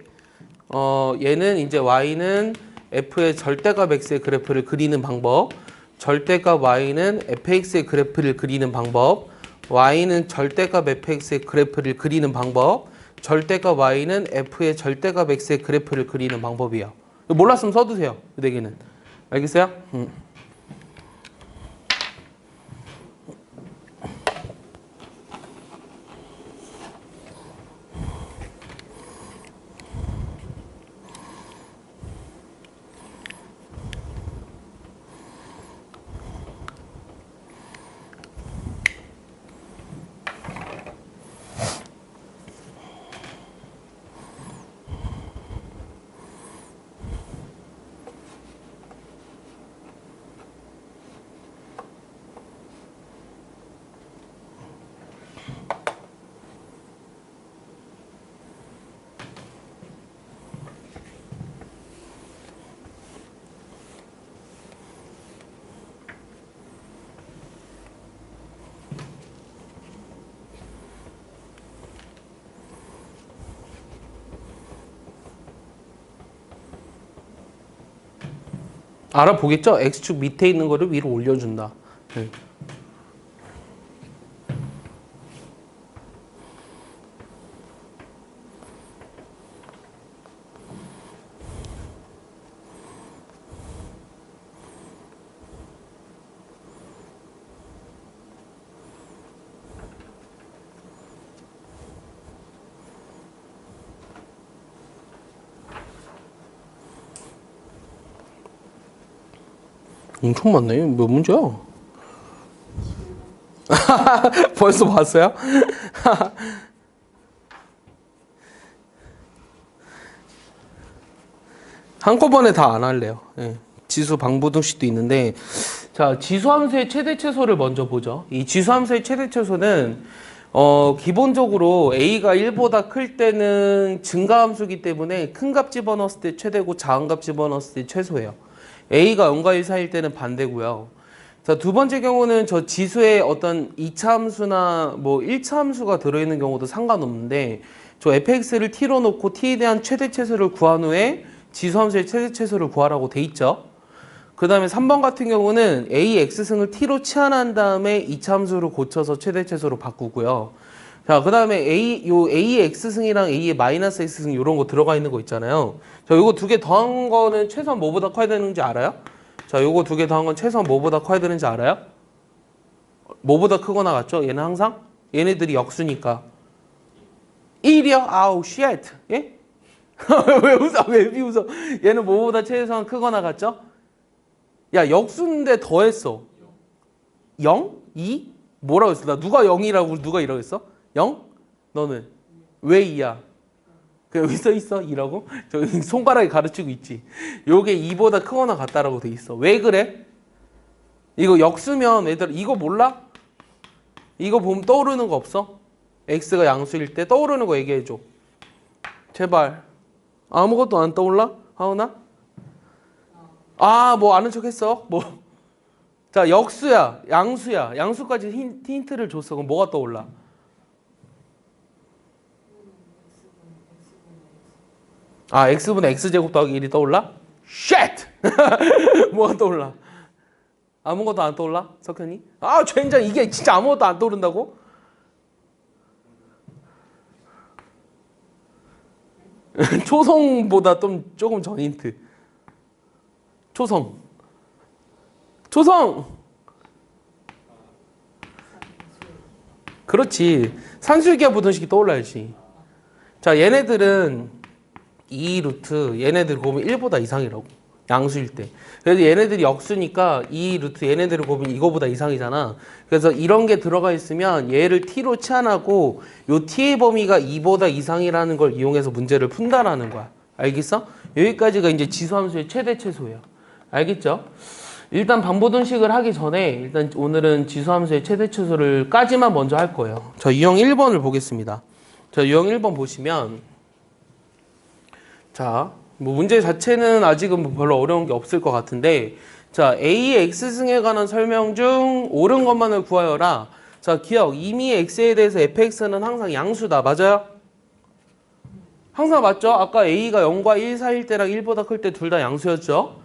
얘는 이제 y는 f의 절대값 x의 그래프를 그리는 방법, 절대값 y는 fx의 그래프를 그리는 방법, y는 절대값 fx의 그래프를 그리는 방법, 절대값 y는 f의 절대값 x의 그래프를 그리는 방법이에요. 몰랐으면 써두세요. 그 대개는. 알겠어요? 알아보겠죠? x축 밑에 있는 거를 위로 올려준다. 네. 엄청 많네. 몇 문제야? 벌써 봤어요? 한꺼번에 다 안 할래요. 예. 지수 방부등식도 있는데 자, 지수함수의 최대 최소를 먼저 보죠. 이 지수함수의 최대 최소는 기본적으로 a가 1보다 클 때는 증가함수기 때문에 큰 값 집어넣었을 때 최대고 작은 값 집어넣었을 때 최소예요. a가 0과 1 사이일 때는 반대고요. 자, 두 번째 경우는 저 지수에 어떤 2차 함수나 뭐 1차 함수가 들어있는 경우도 상관없는데 저 fx를 t로 놓고 t에 대한 최대 최소를 구한 후에 지수 함수의 최대 최소를 구하라고 돼 있죠. 그 다음에 3번 같은 경우는 a x승을 t로 치환한 다음에 2차 함수를 고쳐서 최대 최소로 바꾸고요. 자, 그 다음에 a의 x승이랑 a의 마이너스 x승 이런 거 들어가 있는 거 있잖아요. 자, 요거 두 개 더한 거는 최소한 뭐보다 커야 되는지 알아요? 자, 요거 두 개 더한 건 최소한 뭐보다 커야 되는지 알아요? 뭐보다 크거나 같죠? 얘는 항상? 얘네들이 역수니까. 1이요? 아우, 쉣. 예? 왜 웃어? 왜 비웃어? 얘는 뭐보다 최소한 크거나 같죠? 야, 역수인데 더했어. 0? 2? 뭐라고 했어? 나 누가 0이라고 누가 이라고 했어? 0? 너는? 왜 2야? 그 여기 써 있어? 2라고? 저기 손가락이 가르치고 있지. 요게 2보다 크거나 같다라고 돼 있어. 왜 그래? 이거 역수면 얘들아 이거 몰라? 이거 보면 떠오르는 거 없어? x가 양수일 때 떠오르는 거 얘기해줘. 제발. 아무것도 안 떠올라? 하은아? 아, 뭐 아는 척 했어? 뭐. 자, 역수야, 양수야. 양수까지 힌트를 줬어. 그럼 뭐가 떠올라? 아, x분의 x제곱 더하기 1이 떠올라? 쉣! 뭐가 떠올라? 아무것도 안 떠올라? 석현이? 아, 젠장 이게 진짜 아무것도 안 떠오른다고? 초성보다 좀 조금 전 힌트. 초성. 초성. 그렇지. 산술기하 부등식이 떠올라야지. 자, 얘네들은 2 루트 얘네들 곱하면 1보다 이상이라고. 양수일 때. 그래서 얘네들이 역수니까 2 루트 얘네들을 곱하면 이거보다 이상이잖아. 그래서 이런 게 들어가 있으면 얘를 t로 치환하고 요 t의 범위가 2보다 이상이라는 걸 이용해서 문제를 푼다라는 거야. 알겠어? 여기까지가 이제 지수함수의 최대 최소예요. 알겠죠? 일단 반부등식을 하기 전에 일단 오늘은 지수함수의 최대 최소를 까지만 먼저 할 거예요. 자, 유형 1번을 보겠습니다. 자, 유형 1번 보시면 자, 뭐 문제 자체는 아직은 뭐 별로 어려운 게 없을 것 같은데 자, A의 X승에 관한 설명 중 옳은 것만을 구하여라. 자, 기억. 이미 X에 대해서 fx는 항상 양수다. 맞아요? 항상 맞죠? 아까 A가 0과 1 사이일 때랑 1보다 클 때 둘 다 양수였죠?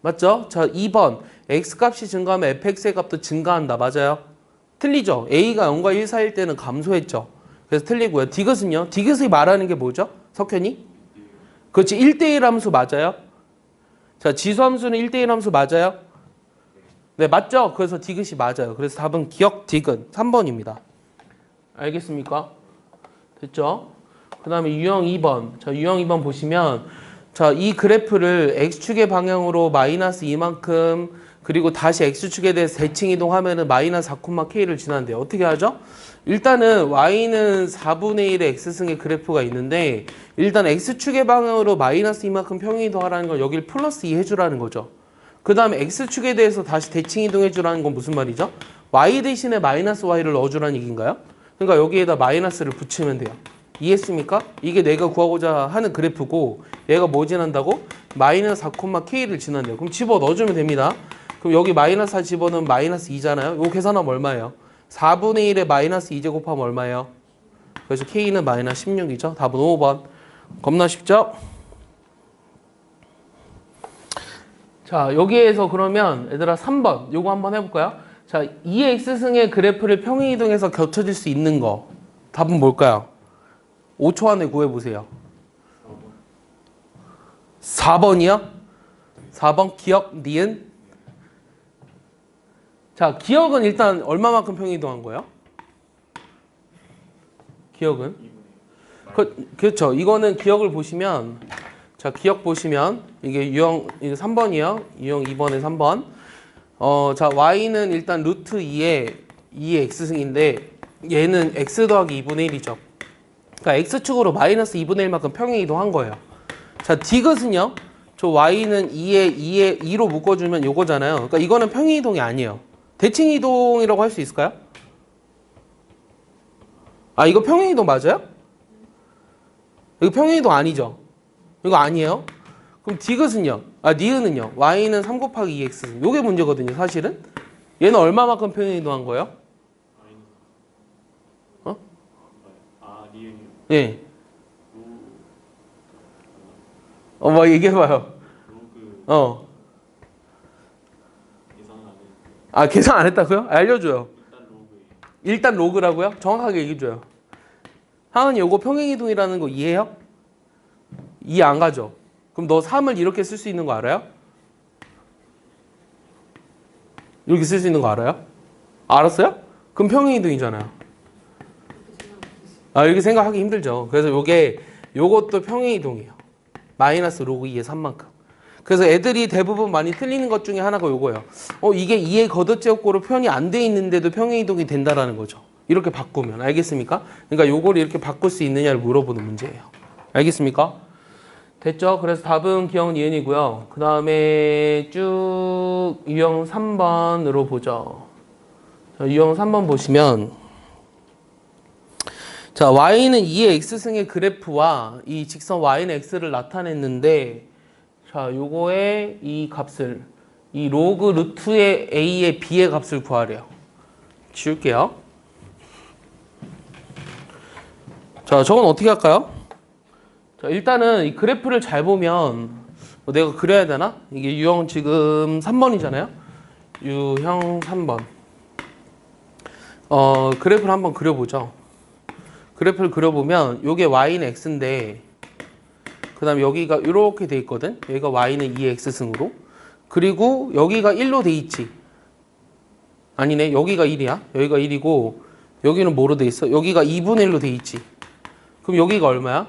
맞죠? 자, 2번. X값이 증가하면 fx의 값도 증가한다. 맞아요? 틀리죠? A가 0과 1 사이일 때는 감소했죠? 그래서 틀리고요. 디귿은요? 디귿이 말하는 게 뭐죠? 석현이? 그렇지. 1대1 함수 맞아요? 자, 지수함수는 1대1 함수 맞아요? 네, 맞죠? 그래서 디귿이 맞아요. 그래서 답은 기억 디귿 3번입니다. 알겠습니까? 됐죠? 그 다음에 유형 2번. 자, 유형 2번 보시면 자, 이 그래프를 X축의 방향으로 마이너스 이만큼 그리고 다시 X축에 대해서 대칭 이동하면은 마이너스 4,K를 지난대요. 어떻게 하죠? 일단은 Y는 4분의 1의 X승의 그래프가 있는데 일단 X축의 방향으로 마이너스 이만큼 평행 이동하라는 걸 여길 플러스 2 해주라는 거죠. 그 다음에 X축에 대해서 다시 대칭 이동해주라는 건 무슨 말이죠? Y 대신에 마이너스 Y를 넣어주라는 얘기인가요? 그러니까 여기에다 마이너스를 붙이면 돼요. 이해했습니까? 이게 내가 구하고자 하는 그래프고 얘가 뭐 지난다고? 마이너스 4,K를 지난대요. 그럼 집어 넣어주면 됩니다. 그럼 여기 마이너스 4 집어넣으면 마이너스 2잖아요. 이거 계산하면 얼마예요? 4분의 1에 마이너스 2 제곱하면 얼마예요? 그래서 K는 마이너스 16이죠. 답은 5번. 겁나 쉽죠? 자, 여기에서 그러면 얘들아 3번 요거 한번 해볼까요? 자, 2x승의 그래프를 평행 이동해서 겹쳐질 수 있는 거 답은 뭘까요? 5초 안에 구해보세요. 4번이요? 4번 기억, 니은? 자, 기억은 일단 얼마만큼 평행 이동한 거예요? 기억은? 그렇죠. 이거는 기억을 보시면 자, 기억 보시면 이게 유형 이게 3번이요. 유형 2번에 3번. 자, y는 일단 루트 2의 x승인데 얘는 x 더하기 2분의 1이죠. 그러니까 x축으로 마이너스 2분의 1만큼 평행 이동한 거예요. 자, 디귿은요. 저 y는 2에 2로 묶어주면 요거잖아요. 그러니까 이거는 평행 이동이 아니에요. 대칭 이동이라고 할 수 있을까요? 아, 이거 평행 이동 맞아요? 이거 평행 이동 아니죠? 이거 아니에요? 그럼 디귿은요? 아, 니은은요? y는 3 곱하기 2x. 요게 문제거든요, 사실은. 얘는 얼마만큼 평행 이동한 거예요? 어? 아, 니은이요? 예. 뭐 얘기해봐요. 로그 계산 안 했어요. 아, 계산 안 했다고요? 알려줘요. 일단 로그예요. 일단 로그라고요? 정확하게 얘기해줘요. 하은이 요거 평행이동이라는 거 이해해요? 이해 안 가죠? 그럼 너 3을 이렇게 쓸 수 있는 거 알아요? 이렇게 쓸 수 있는 거 알아요? 알았어요? 그럼 평행이동이잖아요. 아, 이렇게 생각하기 힘들죠. 그래서 요것도 평행이동이에요. 마이너스 로그 2의 3만큼. 그래서 애들이 대부분 많이 틀리는 것 중에 하나가 요거예요. 이게 2의 걷어제곱고로 표현이 안 돼 있는데도 평행이동이 된다라는 거죠. 이렇게 바꾸면. 알겠습니까? 그러니까 요거를 이렇게 바꿀 수 있느냐를 물어보는 문제예요. 알겠습니까? 됐죠? 그래서 답은 기억 니은이고요. 그 다음에 쭉 유형 3번으로 보죠. 자, 유형 3번 보시면 자, y는 2의 x승의 그래프와 이 직선 y는 x를 나타냈는데 자, 요거의 이 값을 이 로그 루트의 a의 b의 값을 구하래요. 지울게요. 자, 저건 어떻게 할까요? 자, 일단은 이 그래프를 잘 보면 내가 그려야 되나? 이게 유형 지금 3번이잖아요. 유형 3번. 그래프를 한번 그려보죠. 그래프를 그려보면 요게 y는 x인데 그 다음에 여기가 이렇게 돼 있거든. 여기가 y는 2의 x승으로. 그리고 여기가 1로 돼 있지. 아니네. 여기가 1이야. 여기가 1이고 여기는 뭐로 돼 있어? 여기가 2분의 1로 돼 있지. 그럼 여기가 얼마야?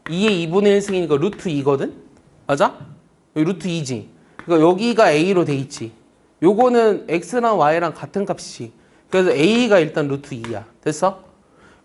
2의 2분의 1승이니까 루트 2거든? 맞아? 여기 루트 2지. 그러니까 여기가 a로 돼 있지. 요거는 x랑 y랑 같은 값이지. 그래서 a가 일단 루트 2야. 됐어?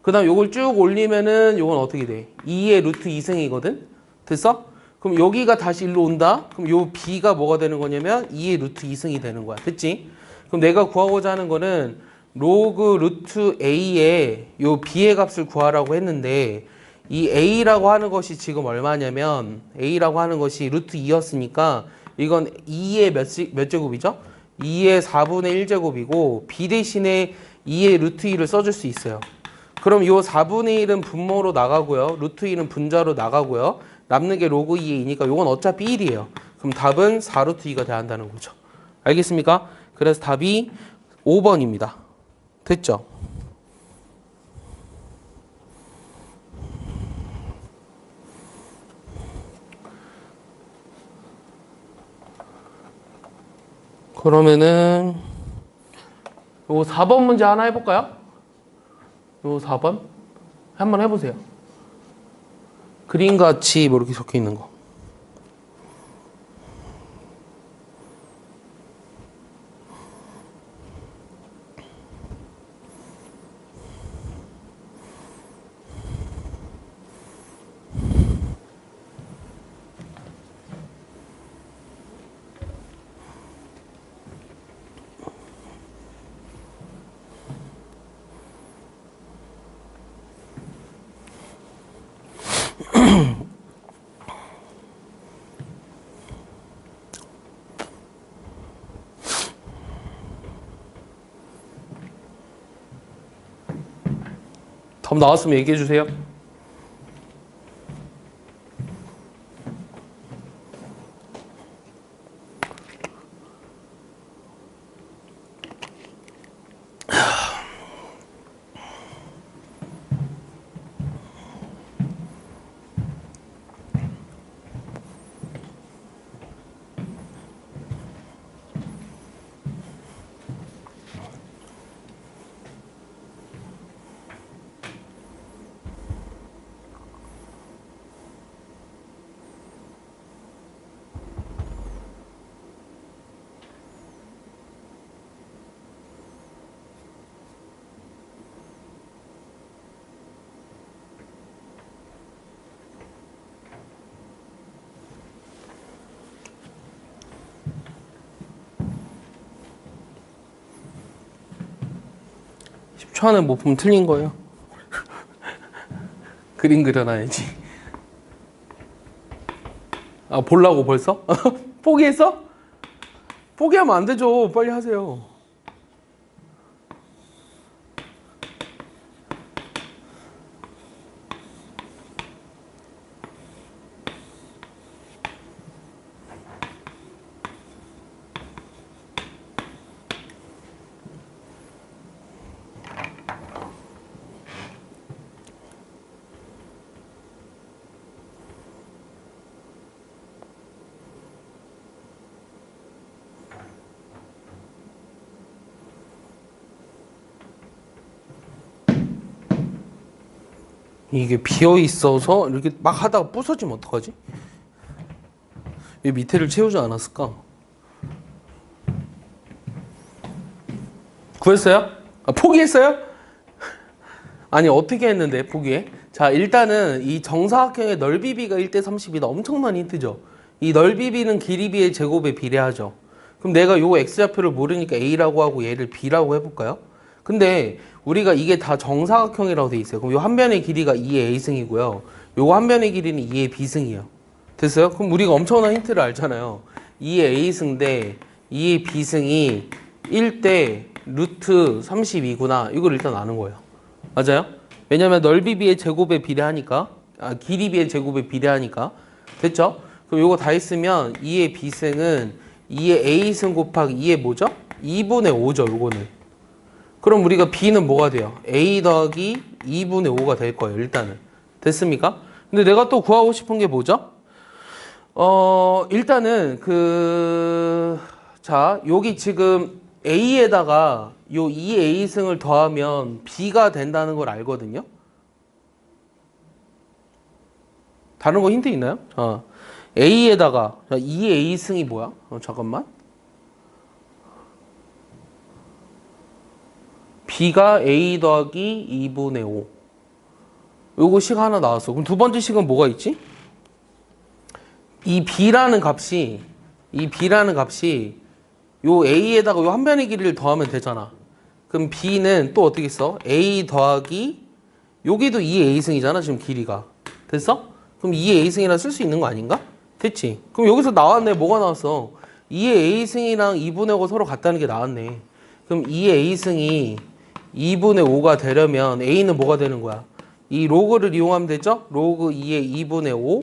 그 다음 요걸 쭉 올리면은 요건 어떻게 돼? 2의 루트 2승이거든? 됐어? 그럼 여기가 다시 일로 온다? 그럼 요 b가 뭐가 되는 거냐면 2의 루트 2승이 되는 거야. 됐지? 그럼 내가 구하고자 하는 거는 로그 루트 a의 요 b의 값을 구하라고 했는데 이 a라고 하는 것이 지금 얼마냐면 a라고 하는 것이 루트 2였으니까 이건 2의 몇 제곱이죠? 2의 4분의 1제곱이고 b 대신에 2의 루트 2를 써줄 수 있어요. 그럼 요 4분의 1은 분모로 나가고요. 루트 2는 분자로 나가고요. 남는 게 로그 2의 2니까 요건 어차피 1이에요. 그럼 답은 4루트 2가 돼야 한다는 거죠. 알겠습니까? 그래서 답이 5번입니다. 됐죠? 그러면은 요 4번 문제 하나 해볼까요? 요 4번 한번 해보세요. 그림같이 뭐 이렇게 적혀 있는 거. 답 나왔으면 얘기해 주세요. 초 안에 못 보면 틀린 거예요. 그림 그려놔야지. 아, 보려고 벌써? 포기했어? 포기하면 안 되죠. 빨리 하세요. 이게 비어 있어서 이렇게 막 하다가 부서지면 어떡하지? 왜 밑에를 채우지 않았을까? 구했어요? 아, 포기했어요? 아니 어떻게 했는데 포기해? 자, 일단은 이 정사각형의 넓이 비가 1대 30이다. 엄청난 힌트죠. 이 넓이 비는 길이 비의 제곱에 비례하죠. 그럼 내가 요 x좌표를 모르니까 a라고 하고 얘를 b라고 해볼까요? 근데 우리가 이게 다 정사각형이라고 돼 있어요. 그럼 요 한 변의 길이가 2의 a승이고요. 요거 한 변의 길이는 2의 b승이에요. 됐어요? 그럼 우리가 엄청난 힌트를 알잖아요. 2의 a승 대 2의 b승이 1대 루트 32구나. 이걸 일단 아는 거예요. 맞아요? 왜냐면 넓이 비의 제곱에 비례하니까, 길이 비의 제곱에 비례하니까. 됐죠? 그럼 요거 다 있으면 2의 b승은 2의 a승 곱하기 2의 뭐죠? 2분의 5죠, 요거는. 그럼 우리가 b는 뭐가 돼요? a 더하기 2분의 5가 될 거예요, 일단은. 됐습니까? 근데 내가 또 구하고 싶은 게 뭐죠? 일단은 자, 여기 지금 A에다가 요 2A승을 더하면 B가 된다는 걸 알거든요. 다른 거 힌트 있나요? A에다가 2A승이 뭐야? 잠깐만. B가 A 더하기 2분의 5. 요거 식 하나 나왔어. 그럼 두 번째 식은 뭐가 있지? 이 B라는 값이 요 A에다가 요 한 변의 길이를 더하면 되잖아. 그럼 B는 또 어떻게 써? A 더하기 여기도 2A승이잖아 지금 길이가. 됐어? 그럼 2A승이라 쓸 수 있는 거 아닌가? 됐지? 그럼 여기서 나왔네. 뭐가 나왔어? 2의 A승이랑 2분의 5가 서로 같다는 게 나왔네. 그럼 2의 A승이 2분의 5가 되려면 A는 뭐가 되는 거야? 이 로그를 이용하면 되죠? 로그 2의 2분의 5.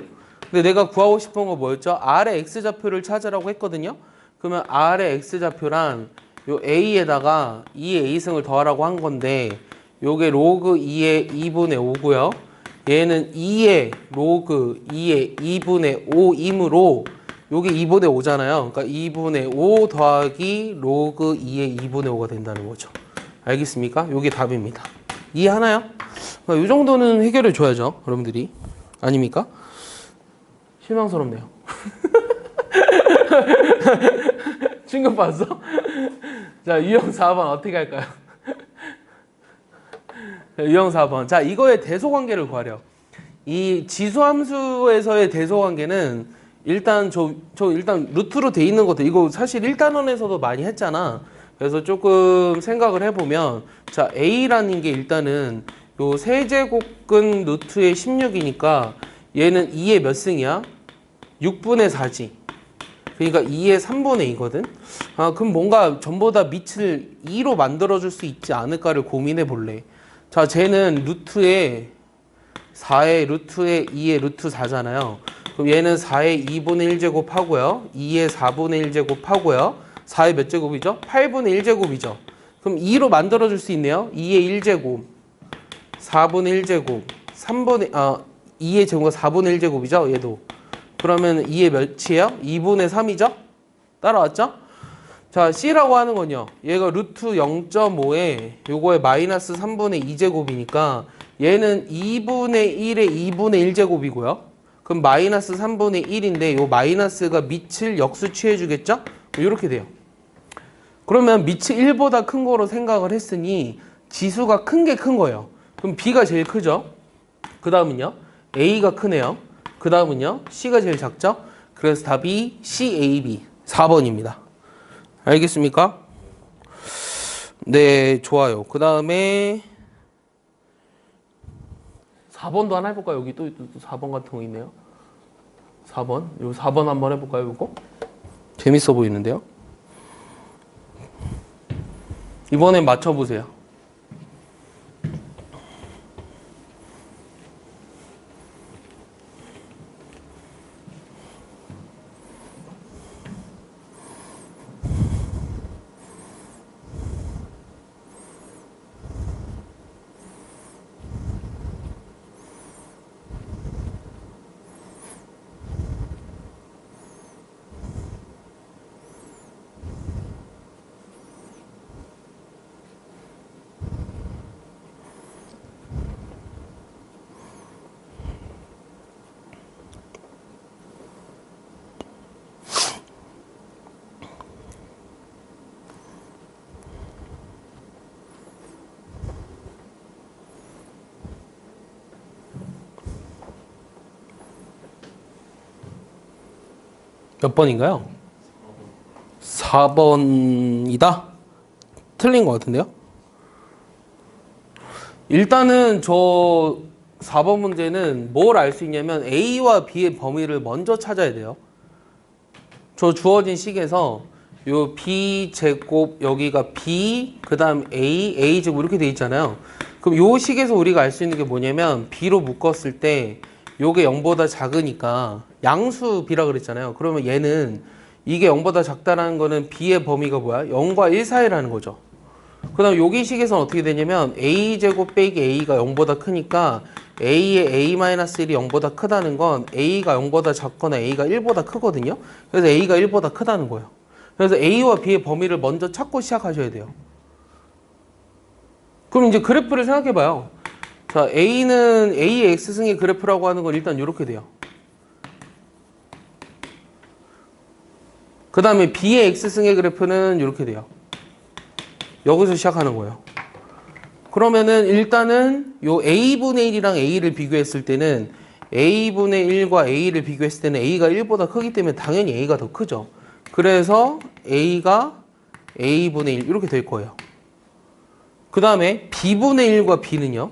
근데 내가 구하고 싶은 거 뭐였죠? R의 X좌표를 찾으라고 했거든요. 그러면 R의 X좌표란 요 A에다가 2의 A승을 더하라고 한 건데 요게 로그 2의 2분의 5고요. 얘는 2의 로그 2의 2분의 5이므로 요게 2분의 5잖아요. 그러니까 2분의 5 더하기 로그 2의 2분의 5가 된다는 거죠. 알겠습니까? 요게 답입니다. 이해하나요? 이 정도는 해결해 줘야죠. 여러분들이. 아닙니까? 실망스럽네요. 충격 받았어? 자, 유형 4번 어떻게 할까요? 유형 4번. 자, 이거의 대소관계를 구하려. 이 지수함수에서의 대소관계는 일단 일단 루트로 돼 있는 것도 이거 사실 1단원에서도 많이 했잖아. 그래서 조금 생각을 해보면 자, A라는 게 일단은 요 세제곱근 루트의 16이니까 얘는 2의 몇 승이야? 6분의 4지. 그러니까 2의 3분의 2거든. 그럼 뭔가 전부 다 밑을 2로 만들어줄 수 있지 않을까를 고민해 볼래. 자, 쟤는 루트에 4의 루트에 2의 루트 4잖아요. 그럼 얘는 4의 2분의 1제곱 하고요. 2의 4분의 1제곱 하고요. 4의 몇 제곱이죠? 8분의 1제곱이죠. 그럼 2로 만들어줄 수 있네요. 2의 1제곱, 4분의 1제곱, 2의 제곱가 4분의 1제곱이죠. 얘도. 그러면 2의 몇이에요? 2분의 3이죠? 따라왔죠? 자, C라고 하는 건요. 얘가 루트 0.5에 요거에 마이너스 3분의 2제곱이니까 얘는 2분의 1의 2분의 1제곱이고요. 그럼 마이너스 3분의 1인데 요 마이너스가 밑을 역수 취해주겠죠? 이렇게 돼요. 그러면 밑이 1보다 큰 거로 생각을 했으니 지수가 큰 게 큰 거예요. 그럼 B가 제일 크죠? 그 다음은요? A가 크네요. 그 다음은요? C가 제일 작죠? 그래서 답이 CAB 4번입니다. 알겠습니까? 네, 좋아요. 그 다음에 4번도 하나 해볼까요? 여기 또 4번 같은 거 있네요. 4번. 요 4번 한번 해볼까요? 이거? 재밌어 보이는데요? 이번엔 맞춰보세요. 몇 번인가요? 4번이다? 틀린 것 같은데요? 일단은 저 4번 문제는 뭘 알 수 있냐면 A와 B의 범위를 먼저 찾아야 돼요. 저 주어진 식에서 요 B 제곱 여기가 B 그 다음 A 제곱 이렇게 돼 있잖아요. 그럼 요 식에서 우리가 알 수 있는 게 뭐냐면 B로 묶었을 때 요게 0보다 작으니까 양수 B라 그랬잖아요. 그러면 얘는 이게 0보다 작다라는 거는 B의 범위가 뭐야? 0과 1 사이라는 거죠. 그 다음 여기 식에서는 어떻게 되냐면 a제곱 빼기 a가 0보다 크니까 a의 a-1이 0보다 크다는 건 a가 0보다 작거나 a가 1보다 크거든요. 그래서 a가 1보다 크다는 거예요. 그래서 a와 b의 범위를 먼저 찾고 시작하셔야 돼요. 그럼 이제 그래프를 생각해봐요. 자, a는 a의 x승의 그래프라고 하는 건 일단 이렇게 돼요. 그 다음에 b의 x승의 그래프는 이렇게 돼요. 여기서 시작하는 거예요. 그러면은 일단은 요 a분의 1이랑 a를 비교했을 때는 a분의 1과 a를 비교했을 때는 a가 1보다 크기 때문에 당연히 a가 더 크죠. 그래서 a가 a분의 1 이렇게 될 거예요. 그 다음에 b분의 1과 b는요.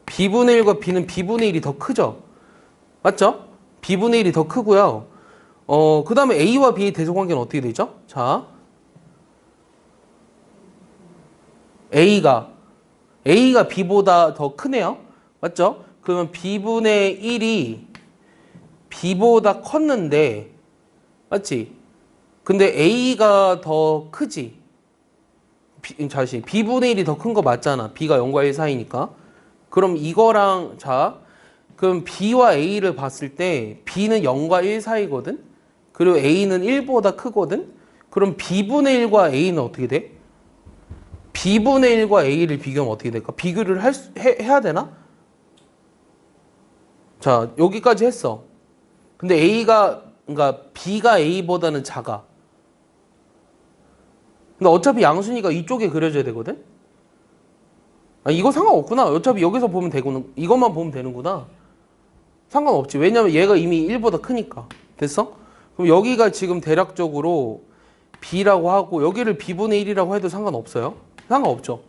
b분의 1과 b는 b분의 1이 더 크죠. 맞죠? b분의 1이 더 크고요. 그 다음에 a와 b의 대소관계는 어떻게 되죠? 자, A가 B보다 더 크네요. 맞죠? 그러면 B분의 1이 B보다 컸는데, 맞지? 근데 A가 더 크지? B분의 1이 더 큰 거 맞잖아. B가 0과 1 사이니까. 그럼 이거랑, 자, 그럼 B와 A를 봤을 때 B는 0과 1 사이거든? 그리고 A는 1보다 크거든? 그럼 B분의 1과 A는 어떻게 돼? B분의 1과 A를 비교하면 어떻게 될까? 비교를 해야 되나? 자, 여기까지 했어. 근데 그러니까 B가 A보다는 작아. 근데 어차피 양순이가 이쪽에 그려져야 되거든? 아, 이거 상관없구나. 어차피 여기서 보면 되고는, 이것만 보면 되는구나. 상관없지. 왜냐면 얘가 이미 1보다 크니까. 됐어? 그럼 여기가 지금 대략적으로 B라고 하고, 여기를 B분의 1이라고 해도 상관없어요. 상관없죠.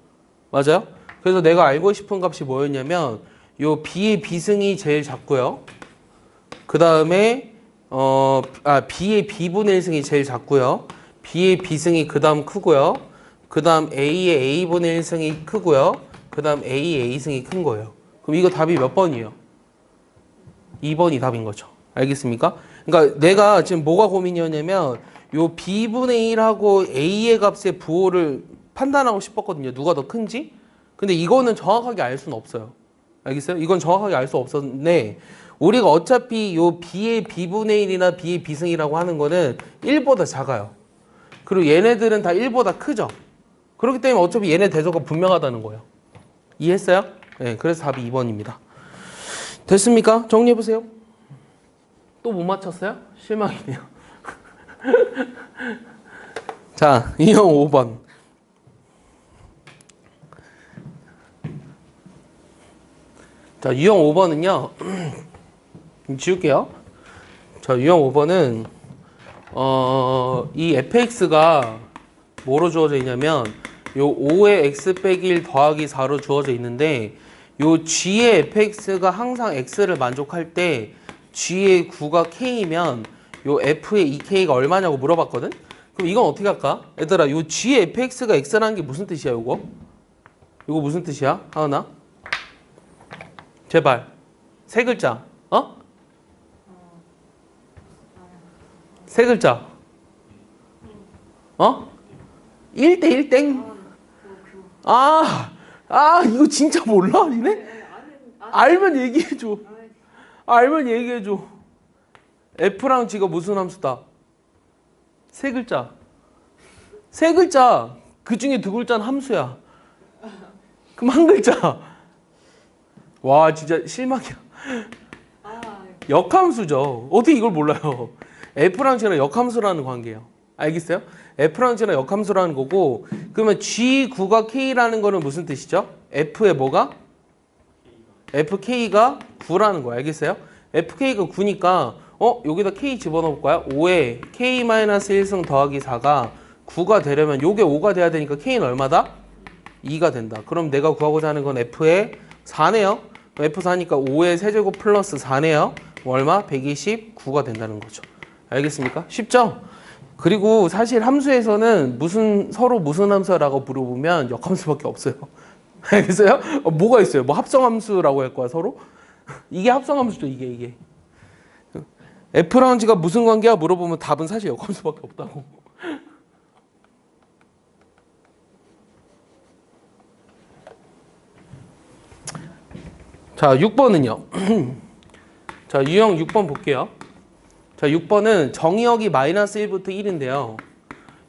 맞아요? 그래서 내가 알고 싶은 값이 뭐였냐면 요 B의 비승이 제일 작고요. 그 다음에 B의 B분의 1승이 제일 작고요. B의 B승이 그 다음 크고요. 그 다음 A의 A분의 1승이 크고요. 그 다음 A의 A승이 큰 거예요. 그럼 이거 답이 몇 번이에요? 2번이 답인 거죠. 알겠습니까? 그러니까 내가 지금 뭐가 고민이었냐면 요 B분의 1하고 A의 값의 부호를 판단하고 싶었거든요. 누가 더 큰지. 근데 이거는 정확하게 알 수는 없어요. 알겠어요? 이건 정확하게 알 수 없었는데 우리가 어차피 요 B의 B분의 1이나 B의 B승이라고 하는 거는 1보다 작아요. 그리고 얘네들은 다 1보다 크죠. 그렇기 때문에 어차피 얘네 대조가 분명하다는 거예요. 이해했어요? 네, 그래서 답이 2번입니다. 됐습니까? 정리해보세요. 또 못 맞췄어요? 실망이네요. 자, 이형 5번. 자, 유형 5번은요. 지울게요. 자, 유형 5번은 이 fx가 뭐로 주어져 있냐면 요 5의 x 빼기 1 더하기 4로 주어져 있는데 요 g의 fx가 항상 x를 만족할 때 g의 9가 k면 요 f의 2k가 얼마냐고 물어봤거든? 그럼 이건 어떻게 할까? 얘들아, 요 g의 fx가 x라는 게 무슨 뜻이야, 요거? 요거 무슨 뜻이야? 하은아? 제발. 세 글자. 어? 세 글자. 어? 1대1 땡. 이거 진짜 몰라? 니네? 알면 얘기해줘. 알면 얘기해줘. F랑 G가 무슨 함수다? 세 글자. 세 글자. 그 중에 두 글자는 함수야. 그럼 한 글자. 와, 진짜 실망이야. 역함수죠. 어떻게 이걸 몰라요? F랑 G랑 역함수라는 관계예요. 알겠어요? F랑 G랑 역함수라는 거고, 그러면 G9가 K라는 거는 무슨 뜻이죠? F의 뭐가? FK가 9라는 거야. 알겠어요? FK가 9니까 여기다 K 집어넣을까요? 5에 K-1승 더하기 4가 9가 되려면 요게 5가 돼야 되니까 K는 얼마다? 2가 된다. 그럼 내가 구하고자 하는 건 F의 4네요. F4니까 5의 세제곱 플러스 4네요. 얼마? 129가 된다는 거죠. 알겠습니까? 쉽죠? 그리고 사실 함수에서는 서로 무슨 함수라고 물어보면 역함수밖에 없어요. 알겠어요? 뭐가 있어요? 뭐 합성함수라고 할 거야, 서로? 이게 합성함수죠, 이게. F랑 G가 무슨 관계야? 물어보면 답은 사실 역함수밖에 없다고. 자, 6번은요. 자, 유형 6번 볼게요. 자, 6번은 정의역이 마이너스 1부터 1인데요.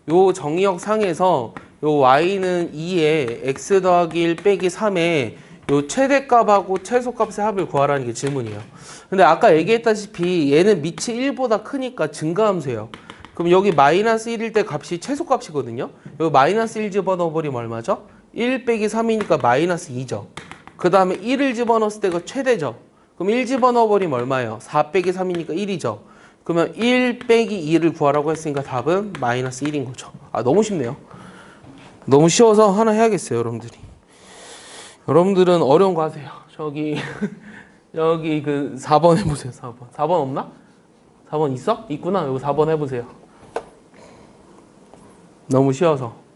요 정의역 상에서 요 y는 2에 x 더하기 1 빼기 3에 요 최대값하고 최소값의 합을 구하라는 게 질문이에요. 근데 아까 얘기했다시피 얘는 밑이 1보다 크니까 증가함수예요. 그럼 여기 마이너스 1일 때 값이 최소값이거든요. 여기 마이너스 1 집어넣어버리면 얼마죠? 1 빼기 3이니까 마이너스 2죠. 그 다음에 1을 집어넣었을 때가 최대죠. 그럼 1 집어넣어버리면 얼마예요? 4 빼기 3이니까 1이죠. 그러면 1 빼기 2를 구하라고 했으니까 답은 마이너스 1인 거죠. 아, 너무 쉽네요. 너무 쉬워서 하나 해야겠어요, 여러분들이. 여러분들은 어려운 거 하세요. 저기 여기 그 4번 해보세요. 4번. 4번 없나? 4번 있어? 있구나. 여기 4번 해보세요. 너무 쉬워서.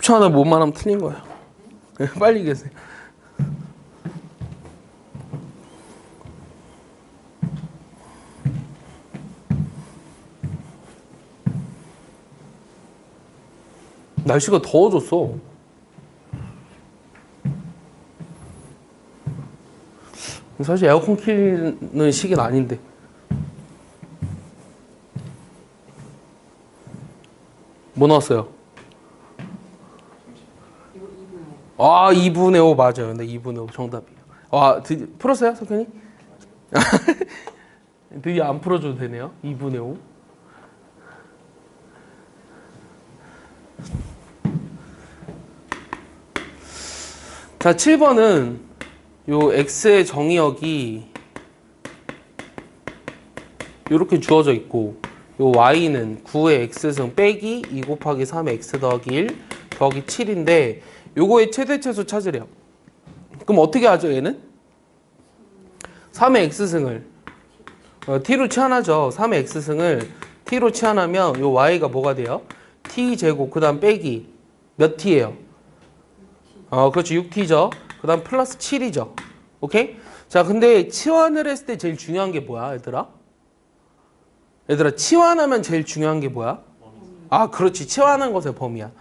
초 안에 뭐만 하면 틀린 거예요. 빨리 계세요. 날씨가 더워졌어. 사실 에어컨 키는 시기는 아닌데. 뭐 나왔어요? 아, 2분의 5 맞아요. 네, 2분의 5 정답이에요. 와, 풀었어요, 석현이? 드디어 안 풀어줘도 되네요. 2분의 5. 자, 7번은 요 x의 정의역이 이렇게 주어져 있고 요 y는 9의 x승 빼기 2 곱하기 3의 x 더하기 1 더하기 7인데 요거의 최대최소 찾으래요. 그럼 어떻게 하죠, 얘는? 3의 x승을 t로 치환하죠. 3의 x승을 t로 치환하면 요 y가 뭐가 돼요? t제곱 그 다음 빼기 몇 t예요? 그렇죠. 6t죠. 그 다음 플러스 7이죠. 오케이? 자, 근데 치환을 했을 때 제일 중요한 게 뭐야, 얘들아? 얘들아, 치환하면 제일 중요한 게 뭐야? 아, 그렇지. 치환한 것의 범위야.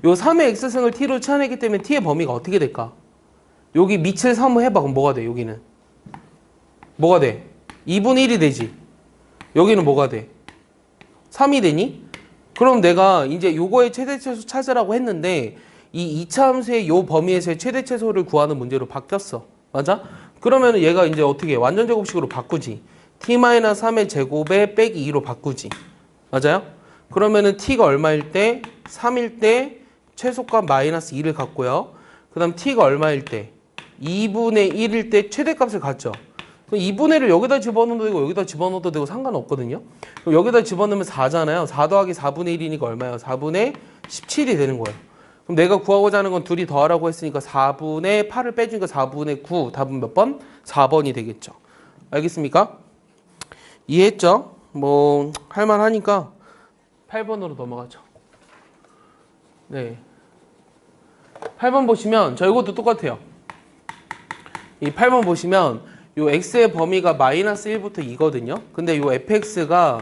요 3의 x승을 t로 치환했기 때문에 t의 범위가 어떻게 될까? 여기 밑을 3을 해봐. 그럼 뭐가 돼, 여기는? 뭐가 돼? 2분의 1이 되지. 여기는 뭐가 돼? 3이 되니? 그럼 내가 이제 요거의 최대최소 찾으라고 했는데 이 2차 함수의 요 범위에서의 최대최소를 구하는 문제로 바뀌었어. 맞아? 그러면 얘가 이제 어떻게 해? 완전 제곱식으로 바꾸지. t-3의 제곱에 빼기 2로 바꾸지. 맞아요? 그러면은 t가 얼마일 때? 3일 때 최소값 마이너스 2를 갖고요. 그 다음 t가 얼마일 때? 2분의 1일 때 최대값을 갖죠. 2분의 1을 여기다 집어넣어도 되고 여기다 집어넣어도 되고 상관없거든요. 그럼 여기다 집어넣으면 4잖아요. 4 더하기 4분의 1이니까 얼마예요? 4분의 17이 되는 거예요. 그럼 내가 구하고자 하는 건 둘이 더하라고 했으니까 4분의 8을 빼주니까 4분의 9. 답은 몇 번? 4번이 되겠죠. 알겠습니까? 이해했죠? 뭐 할만하니까 8번으로 넘어가죠. 네. 8번 보시면 저 이것도 똑같아요. 이 8번 보시면 요 x의 범위가 마이너스 1부터 2거든요. 근데 요 fx가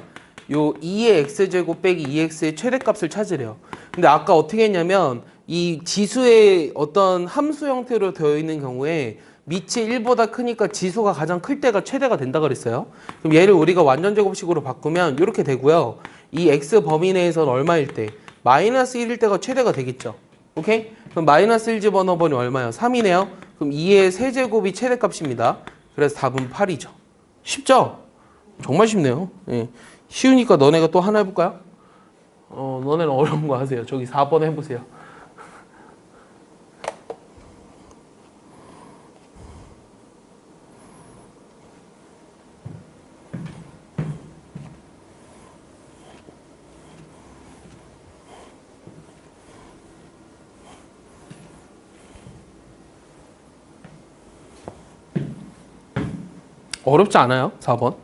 요 2의 x제곱 빼기 2x의 최대값을 찾으래요. 근데 아까 어떻게 했냐면 이 지수의 어떤 함수 형태로 되어 있는 경우에 밑이 1보다 크니까 지수가 가장 클 때가 최대가 된다 그랬어요. 그럼 얘를 우리가 완전 제곱식으로 바꾸면 이렇게 되고요. 이 x 범위 내에서는 얼마일 때? 마이너스 1일 때가 최대가 되겠죠. 오케이? 그럼 마이너스 1 집어넣어보니 얼마예요? 3이네요. 그럼 2의 세제곱이 최대값입니다. 그래서 답은 8이죠. 쉽죠? 정말 쉽네요. 예. 쉬우니까 너네가 또 하나 해볼까요? 너네는 어려운 거 하세요. 저기 4번 해보세요. 어렵지 않아요? 4번.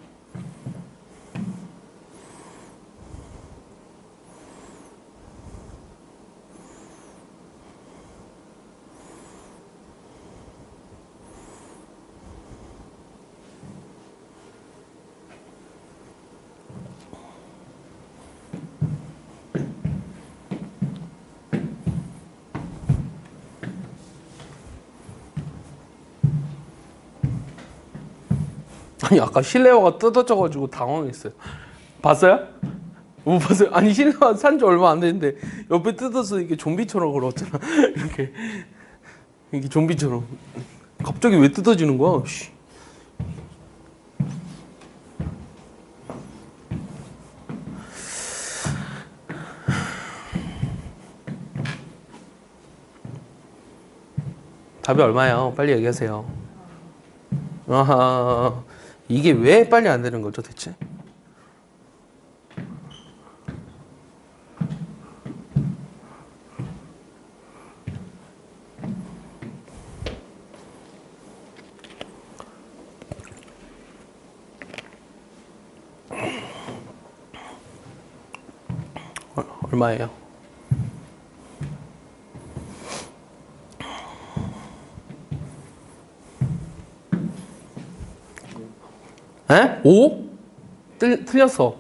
아니 아까 실내화가 뜯어져가지고 당황했어요. 봤어요? 못 봤어요? 아니 실내화 산 지 얼마 안 됐는데 옆에 뜯어서 이게 좀비처럼 걸었잖아. 이게 좀비처럼. 갑자기 왜 뜯어지는 거야? 씨. 답이 얼마예요? 빨리 얘기하세요. 아하, 이게 왜 빨리 안 되는 거죠, 대체? 얼마예요? 에? 5? 틀렸어.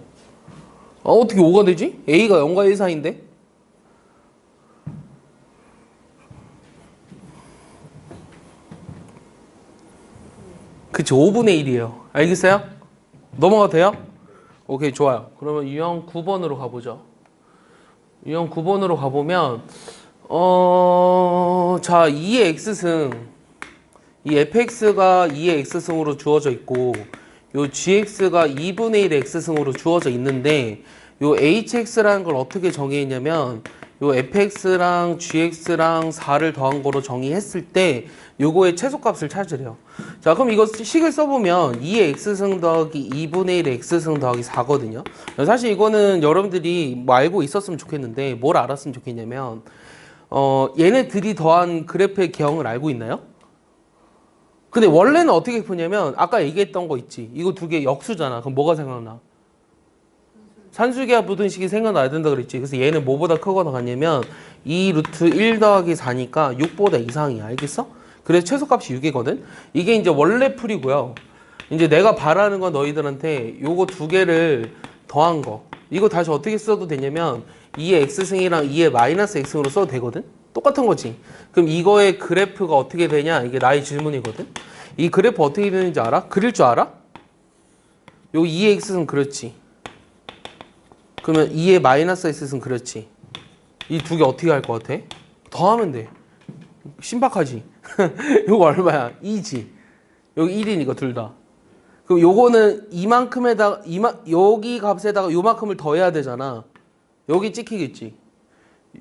어떻게 5가 되지? A가 0과 1 사이인데? 그치, 5분의 1이에요. 알겠어요? 넘어가도 돼요? 오케이, 좋아요. 그러면 유형 9번으로 가보죠. 유형 9번으로 가보면, 자, 2의 x승. 이 fx가 2의 x승으로 주어져 있고, 요 gx가 2분의 1의 x승으로 주어져 있는데, 요 hx라는 걸 어떻게 정의했냐면, 요 fx랑 gx랑 4를 더한 거로 정의했을 때, 요거의 최소값을 찾으래요. 자, 그럼 이거 식을 써보면 2의 x승 더하기 2분의 1의 x승 더하기 4거든요. 사실 이거는 여러분들이 뭐 알고 있었으면 좋겠는데, 뭘 알았으면 좋겠냐면, 얘네들이 더한 그래프의 개형을 알고 있나요? 근데 원래는 어떻게 푸냐면 아까 얘기했던 거 있지. 이거 두 개 역수잖아. 그럼 뭐가 생각나? 산수기하 부등식이 생각나야 된다 그랬지. 그래서 얘는 뭐보다 크거나 같냐면 2 루트 1 더하기 4니까 6보다 이상이야. 알겠어? 그래서 최소값이 6이거든. 이게 이제 원래 풀이고요. 이제 내가 바라는 건 너희들한테 요거 두 개를 더한 거. 이거 다시 어떻게 써도 되냐면 2의 x승이랑 2의 마이너스 x승으로 써도 되거든. 똑같은 거지. 그럼 이거의 그래프가 어떻게 되냐? 이게 나의 질문이거든. 이 그래프 어떻게 되는지 알아? 그릴 줄 알아? 요 2의 x승 그렇지. 그러면 2의 마이너스 x승 그렇지. 이 두 개 어떻게 할 것 같아? 더하면 돼. 신박하지? 이거 얼마야? 2지. 여기 1이니까 둘 다. 그럼 요거는 이만큼에다가 여기 값에다가 요만큼을 더해야 되잖아. 여기 찍히겠지.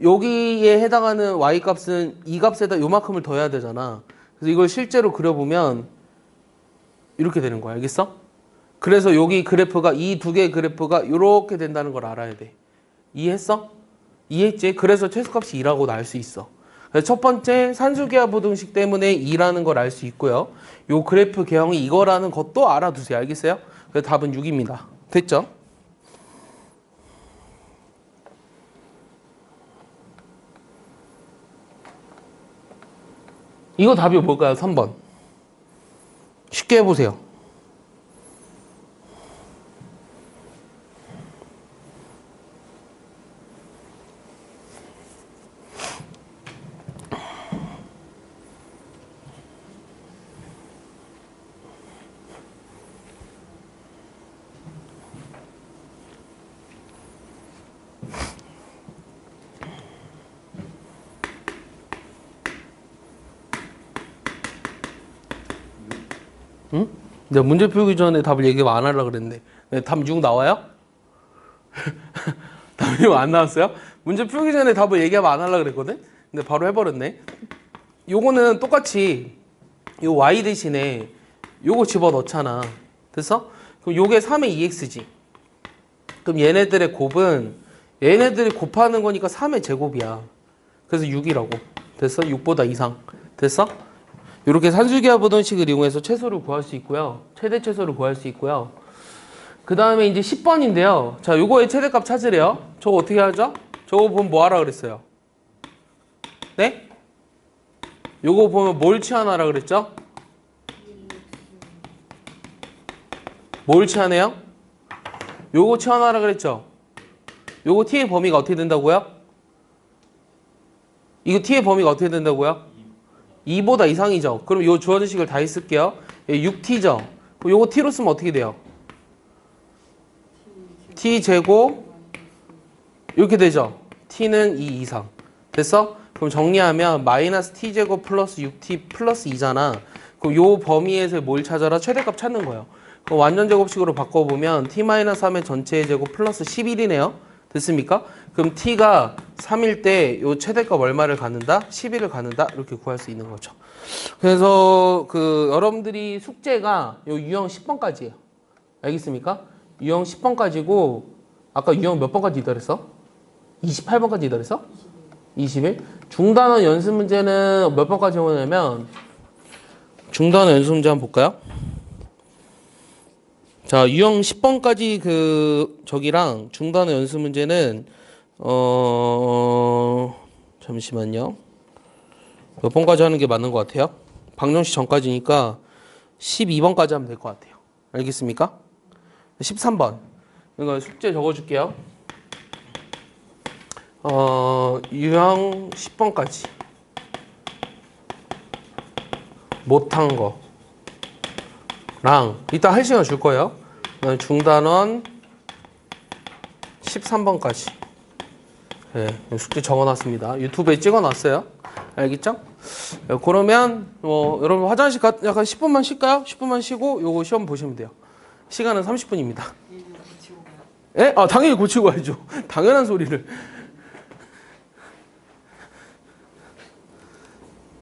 여기에 해당하는 y값은 이 값에다 요만큼을 더해야 되잖아. 그래서 이걸 실제로 그려보면 이렇게 되는 거야. 알겠어? 그래서 여기 그래프가 이 두 개의 그래프가 이렇게 된다는 걸 알아야 돼. 이해했어? 이해했지? 그래서 최소값이 2라고 나올 수 있어. 그래서 첫 번째 산수기하 부등식 때문에 2라는 걸 알 수 있고요. 요 그래프 개형이 이거라는 것도 알아두세요. 알겠어요? 그래서 답은 6입니다. 됐죠? 이거 답이 뭘까요? 3번. 쉽게 해보세요. 응? 내가 문제 풀기 전에 답을 얘기 안 하려고 그랬는데 답 6 나와요? 답 6 안 나왔어요? 문제 풀기 전에 답을 얘기하면 안 하려고 그랬거든? 근데 바로 해버렸네. 요거는 똑같이 요 y 대신에 요거 집어넣잖아. 됐어? 그럼 요게 3의 2x지. 그럼 얘네들의 곱은 얘네들이 곱하는 거니까 3의 제곱이야. 그래서 6이라고. 됐어? 6보다 이상. 됐어? 이렇게 산수기하 부등식을 이용해서 최소를 구할 수 있고요. 최대 최소를 구할 수 있고요. 그 다음에 이제 10번인데요. 자, 요거의 최대값 찾으래요. 저거 어떻게 하죠? 저거 보면 뭐 하라 그랬어요? 네? 요거 보면 뭘 취하나라 그랬죠? 뭘 취하네요? 요거 취하나라 그랬죠? 요거 t의 범위가 어떻게 된다고요? 이거 t의 범위가 어떻게 된다고요? 2보다 이상이죠. 그럼 요 주어진 식을 다 있을게요. 6t죠. 요거 t로 쓰면 어떻게 돼요? t제곱 이렇게 되죠. t는 2 이상. 됐어? 그럼 정리하면 마이너스 t제곱 플러스 6t 플러스 2잖아. 그럼 요 범위에서 뭘 찾아라? 최대값 찾는 거예요. 그럼 완전 제곱식으로 바꿔보면 t-3의 전체의 제곱 플러스 11이네요. 됐습니까? 그럼 t가 3일 때 요 최대값 얼마를 갖는다? 11을 갖는다? 이렇게 구할 수 있는 거죠. 그래서 여러분들이 숙제가 요 유형 10번까지예요. 알겠습니까? 유형 10번까지고 아까 유형 몇 번까지 있더랬어? 28번까지 있더랬어? 21? 중단원 연습 문제는 몇 번까지 오냐면 중단원 연습 문제 한번 볼까요? 자, 유형 10번까지 저기랑 중단원 연습 문제는 잠시만요. 몇 번까지 하는 게 맞는 것 같아요? 방정식 전까지니까 12번까지 하면 될 것 같아요. 알겠습니까? 13번. 이거 숙제 적어줄게요. 유형 10번까지. 못한 거랑 이따 할 시간 줄 거예요. 중단원 13번까지. 네, 숙제 적어놨습니다. 유튜브에 찍어놨어요. 알겠죠? 그러면 여러분 화장실 약간 10분만 쉴까요? 10분만 쉬고 요거 시험 보시면 돼요. 시간은 30분입니다. 예? 당연히 고치고 가야죠. 당연한 소리를.